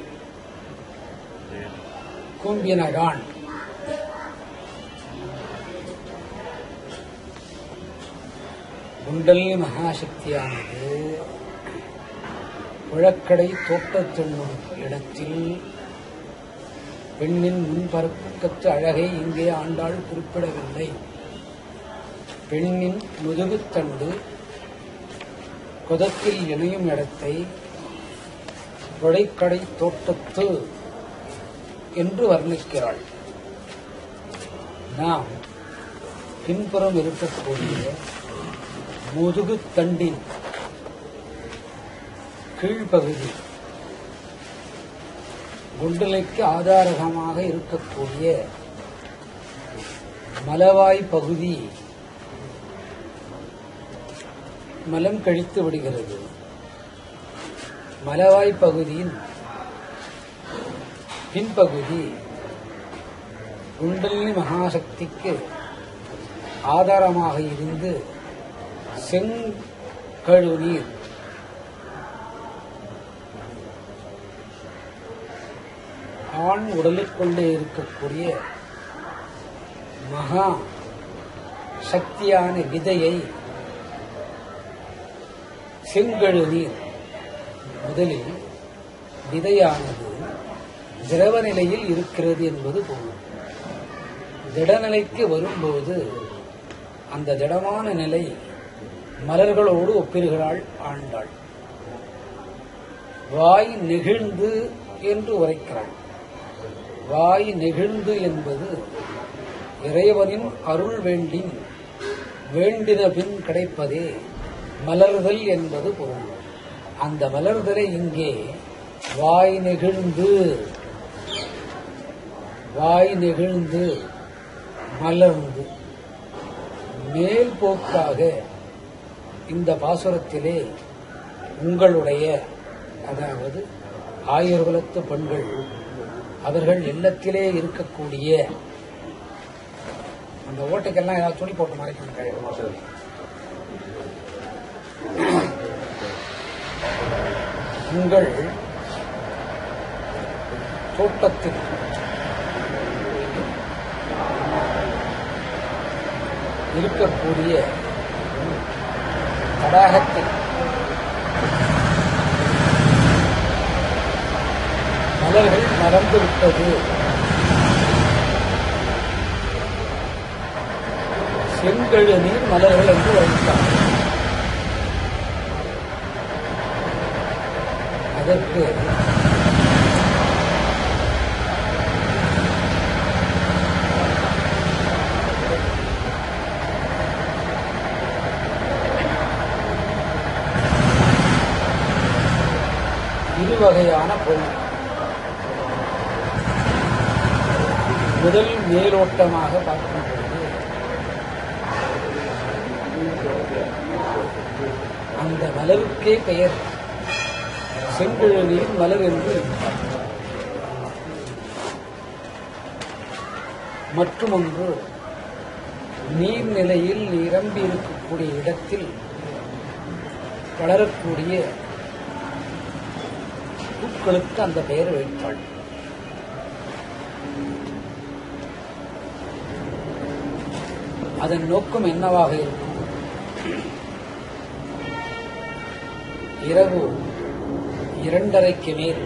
கூம்பினகான் குண்டலினி மகாசக்தியானது புழக்கடை தோட்டத்தென்னும் இடத்தில் பெண்ணின் முன்பறக்கத்து அழகை இங்கே ஆண்டாள் குறிப்பிடவில்லை. பெண்ணின் முதுகுத்தண்டு குதத்தில் இணையும் இடத்தை புழைக்கடை தோட்டத்து என்று வர்ணிக்கிறாள். நாம் பின்புறம் இருக்கக்கூடிய முதுகுத்தண்டின் கீழ்ப்பகுதி குண்டலைக்கு ஆதாரகமாக இருக்கக்கூடிய மலவாய் பகுதி மலம் கழித்து விடுகிறது. மலவாய் பகுதியின் பின்பகுதி குண்டலினி மகாசக்திக்கு ஆதாரமாக இருந்து செங்கழுநீர் ஆண் உடலுக்குள்ளே இருக்கக்கூடிய மகா சக்தியான விதையை செங்கழுநீர் முதலில் விதையானது திரவ நிலையில் இருக்கிறது என்பது பொருள். திடநிலைக்கு வரும்போது அந்த திடமான நிலை மலர்களோடு ஒப்பிடுகிறாள் ஆண்டாள். வாய் நெகிழ்ந்து என்று உரைக்கிறாள். வாய் நெகிழ்ந்து என்பது இறைவனின் அருள் வேண்டின பின் கிடைப்பதே மலர்தல் என்பது பொருள். அந்த மலர்தலை இங்கே வாய் நெகிழ்ந்து மலர்ந்து மேல் போக்காக இந்த பாசுரத்திலே உங்களுடைய, அதாவது ஆயர்குலத்து பெண்கள் அவர்கள் இல்லத்திலே இருக்கக்கூடிய அந்த ஓட்டைக்கெல்லாம் ஏதாவது துணி போட்டு மறைக்கணும். உங்கள் தோட்டத்தில் இருக்கக்கூடிய தடாகத்தில் மலர்கள் மறந்துவிட்டது. செங்கழுநீர் மலர்கள் என்று வைத்தார். அதற்கு இருவகையான பொருள். முதல் மேலோட்டமாக பார்க்கும்போது அந்த மலருக்கே பெயர் செங்கழுநீர் மலர் என்று. மற்றுமொன்று நீர்நிலையில் நிரம்பி இருக்கக்கூடிய இடத்தில் வளரக்கூடிய பூக்களுக்கு அந்த பெயர் வைத்தாள். அதன் நோக்கம் என்னவாக இருக்கும்? இரவு 2:30க்கு மேல்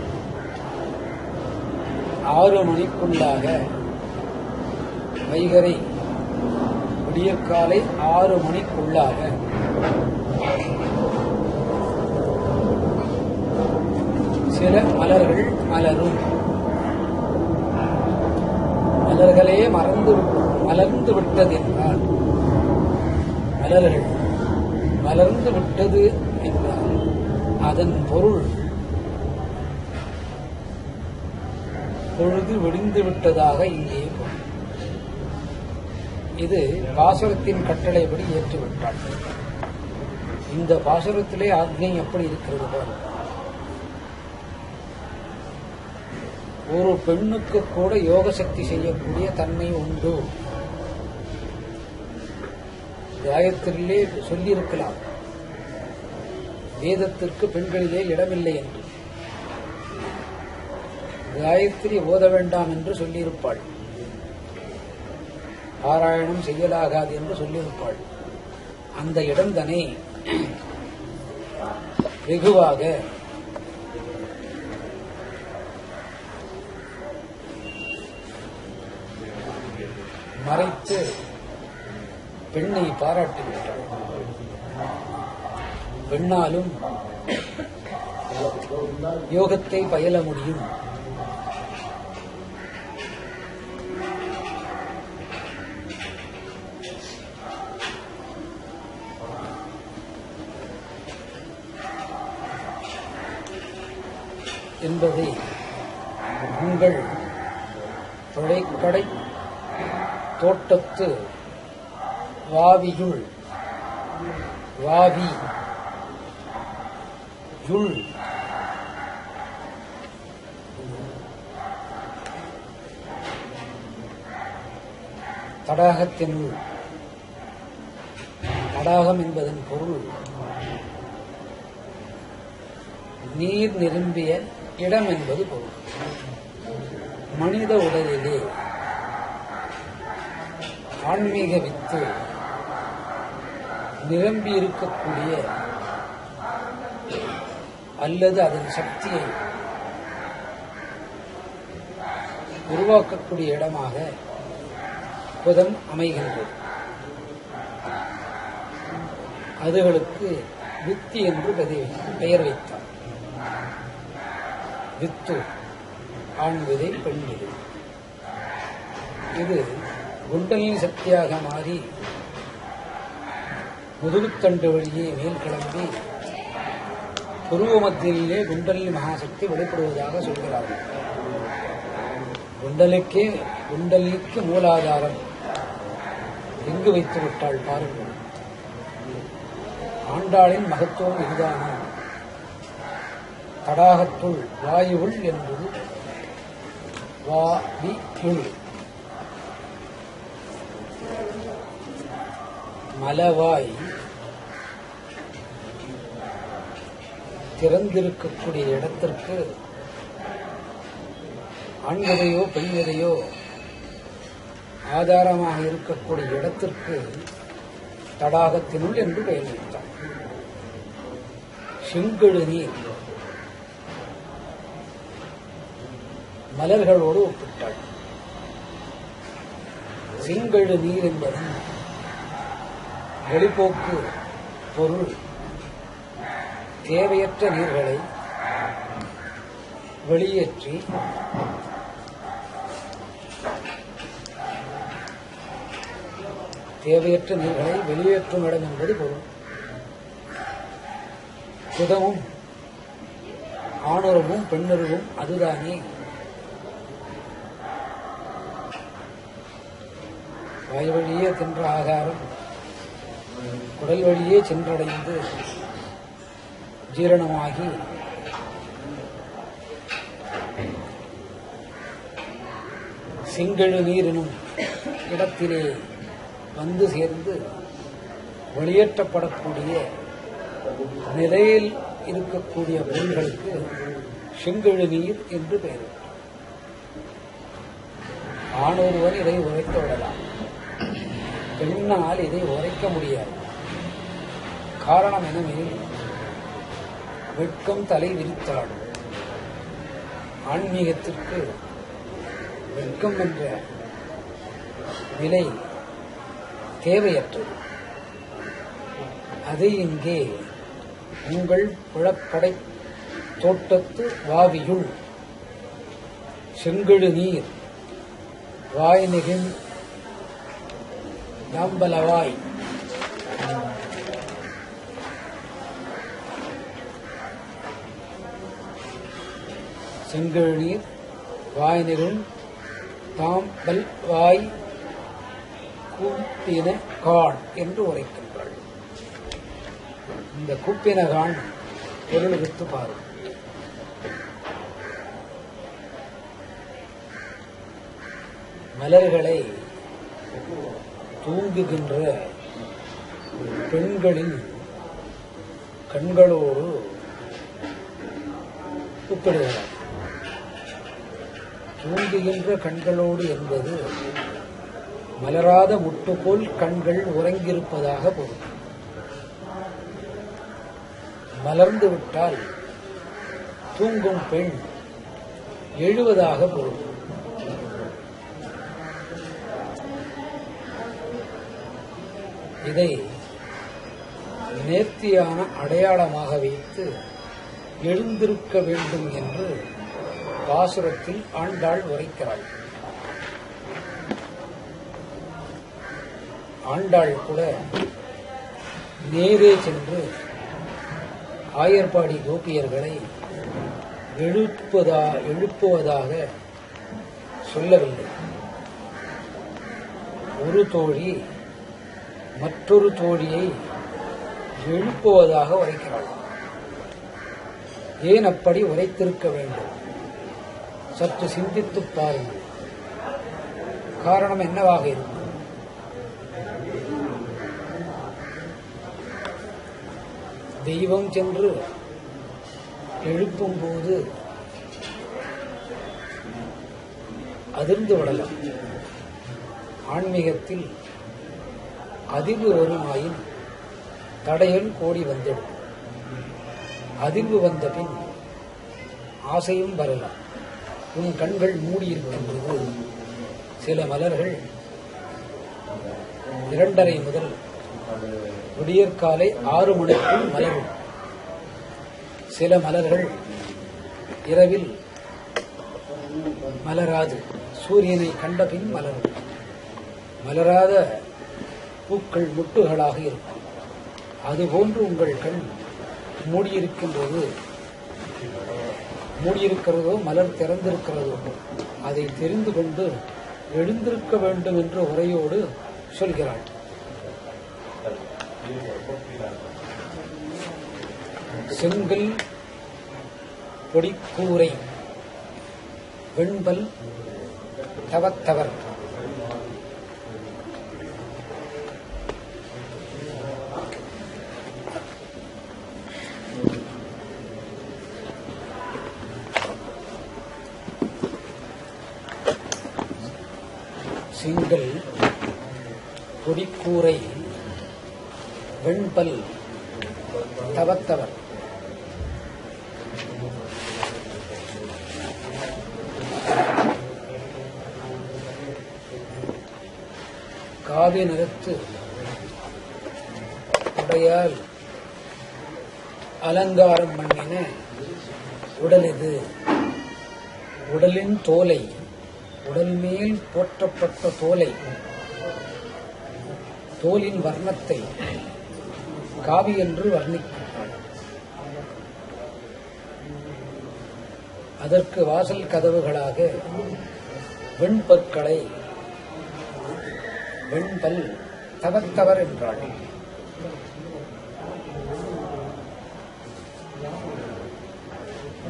6 மணிக்குள்ளாக வைகரை விடியற்காலை 6 மணிக்குள்ளாக சில மலர்கள் மலரும். மலர்களே மலர்ந்து விட்டது என்றால், மலர்கள் மலர்ந்து விட்டது என்றால் அதன் பொருள் பொழுது விடிந்து விட்டதாக இங்கே பொருள். இது பாசுரத்தின் கட்டளைப்படி ஏற்றுவிட்டாள். இந்த பாசுரத்திலே ஆக்ஞை எப்படி இருக்கிறது போல, ஒரு பெண்ணுக்கு கூட யோக சக்தி செய்யக்கூடிய தன்மை உண்டு காயத்திலே சொல்லியிருக்கலாம், வேதத்திற்கு பெண்களிலே இடமில்லை என்று. காயத்ரி ஓத வேண்டாம் என்று சொல்லியிருப்பாள், பாராயணம் செய்யலாகாது என்று சொல்லியிருப்பாள். அந்த இடம்தனை வெகுவாக மறைத்து பெண்ணை பாராட்டிவிட்டாள். பெண்ணாலும் யோகத்தை பயில முடியும், என்பதை உங்கள் தொலைக்கடை தோட்டத்து வாவியுள் வாவி யுள் தடாகத்தினுள், தடாகம் என்பதன் பொருள் நீர் நிரம்பிய இடம் என்பது பொருள். மனித உடலிலே ஆன்மீக வித்து நிரம்பி இருக்கக்கூடிய அல்லது அதன் சக்தியை உருவாக்கக்கூடிய இடமாக புதன் அமைகின்றது. அதுகளுக்கு வித்து என்று பெயர் வைத்தார். வித்து ஆண் விதை, பெண் விதை. இது குண்டலினி சக்தியாக மாறி முதுகுத்தண்டு வழியே மேல் கிளம்பி புருவ மத்தியிலே குண்டலினி மகாசக்தி வெளிப்படுவதாக சொல்கிறார்கள். குண்டலினிக்கு மூலாதாரம் எங்கு வைத்து விட்டாள் பாருங்கள். ஆண்டாளின் மகத்துவம் இதுதான தடாகத்துள் வாயுள் என்பது வாவியுள். மலவாய் திறந்திருக்கக்கூடிய இடத்திற்கு ஆண்விதையோ பெண்விதையோ ஆதாரமாக இருக்கக்கூடிய இடத்திற்கு தடாகத்தினுள் என்று பெயர் வைத்தார். செங்கழு நீர் மலர்களோடு ஒப்பிட்டாள். செங்கழு நீர் என்பதன் வெளிப்போக்கு பொருள் தேவையற்ற நீர்களை வெளியேற்றி வெளியேற்றும் இடம் என்பது பொருள். புதமும் ஆணுறவும் பெண்ணுறவும் அதுதானே. வாய் வழியே தின்ற ஆகாரம் உடல் வழியே சென்றடைந்து ஜீரணமாகி செங்கழு நீர் எனும் இடத்திலே வந்து சேர்ந்து வெளியேற்றப்படக்கூடிய நிலையில் இருக்கக்கூடிய பொருள்களுக்கு செங்கழு நீர் என்று பெயர். ஆணொருவன் இதை உரைத்து விடலாம், பெண்ணால் இதை உரைக்க முடியாது. காரணம் என்னவெனில் வெட்கம் தலை விரித்தாடும். ஆன்மீகத்திற்கு வெட்கம் என்ற நிலை தேவையற்றது. அதை இங்கே உங்கள் புழக்கடை தோட்டத்து வாவியுள் செங்கழு நீர் வாய் நெகிழ் தாம்பலவாய் செங்கழு நீர் வாய் நெகிழ் தாம்பல் வாய் கூப்பின கான் என்று உரைக்கின்றாள். இந்த கூப்பின கான் பொருளுக்கு பாரு. மலர்களை தூங்குகின்ற பெண்களின் கண்களோடு ஒப்பிடுகிறார். தூங்குகின்ற கண்களோடு என்பது மலராத முட்டுப்போல் கண்கள் உறங்கியிருப்பதாக பொருள். மலர்ந்து விட்டால் தூங்கும் பெண் எழுவதாக பொருள். இதை நேர்த்தியான அடையாளமாக வைத்து எழுந்திருக்க வேண்டும் என்று பாசுரத்தில் ஆண்டாள் உரைக்கிறாள். ஆண்டாள் கூட நேரே சென்று ஆயர்பாடி கோபியர்களை எழுப்புவதாக சொல்லவில்லை. ஒரு தோழி மற்றொரு தோழியை எழுப்புவதாக உரைக்கிறாள். ஏன் அப்படி உரைத்திருக்க வேண்டும்? சற்று சிந்தித்துப் பாருங்கள். காரணம் என்னவாக இருக்கும்? தெய்வம் சென்று எழுப்பும் போது அதிர்ந்து விடலாம். ஆன்மீகத்தில் அதிர்வு வருமாயின் தடையல் கோடி வந்துடும். அதிர்வு வந்த பின் ஆசையும் வரலாம். உன் கண்கள் மூடியிருக்கின்றது. சில மலர்கள் 2:30 முதல் விடியற்காலை 6 மணிக்குள் மலரும். சில மலர்கள் இரவில் மலராது, சூரியனை கண்ட பின் மலரும். மலராத பூக்கள் முட்டுகளாக இருக்கும். அதுபோன்று உங்கள் கண் மூடியிருக்கிறதோ மலர் திறந்திருக்கிறதோ அதை தெரிந்து கொண்டு எழுந்திருக்க வேண்டும் என்ற உரையோடு சொல்கிறாள். செங்கல் பொடிக்கூரை வெண்பல் தவத்தவர் செங்கல் பொடிக்கூரை வெண்பல் தவத்தவர் காவி நிறத்து உடையால் அலங்காரம் பண்ணின உடல் இது. உடலின் தோலை, உடல் மேல் போற்றப்பட்ட தோலை, தோலின் வர்ணத்தை காவி என்று வர்ணிக்கிறார். அதற்கு வாசல் கதவுகளாக வெண்பற்களை வெண்பல் தவத்தவர் என்றாள்.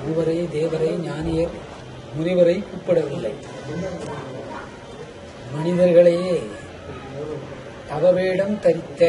மூவரை, தேவரை, ஞானியர், முனிவரை கூப்பிடவில்லை. மனிதர்களையே தவவேடம் தரித்த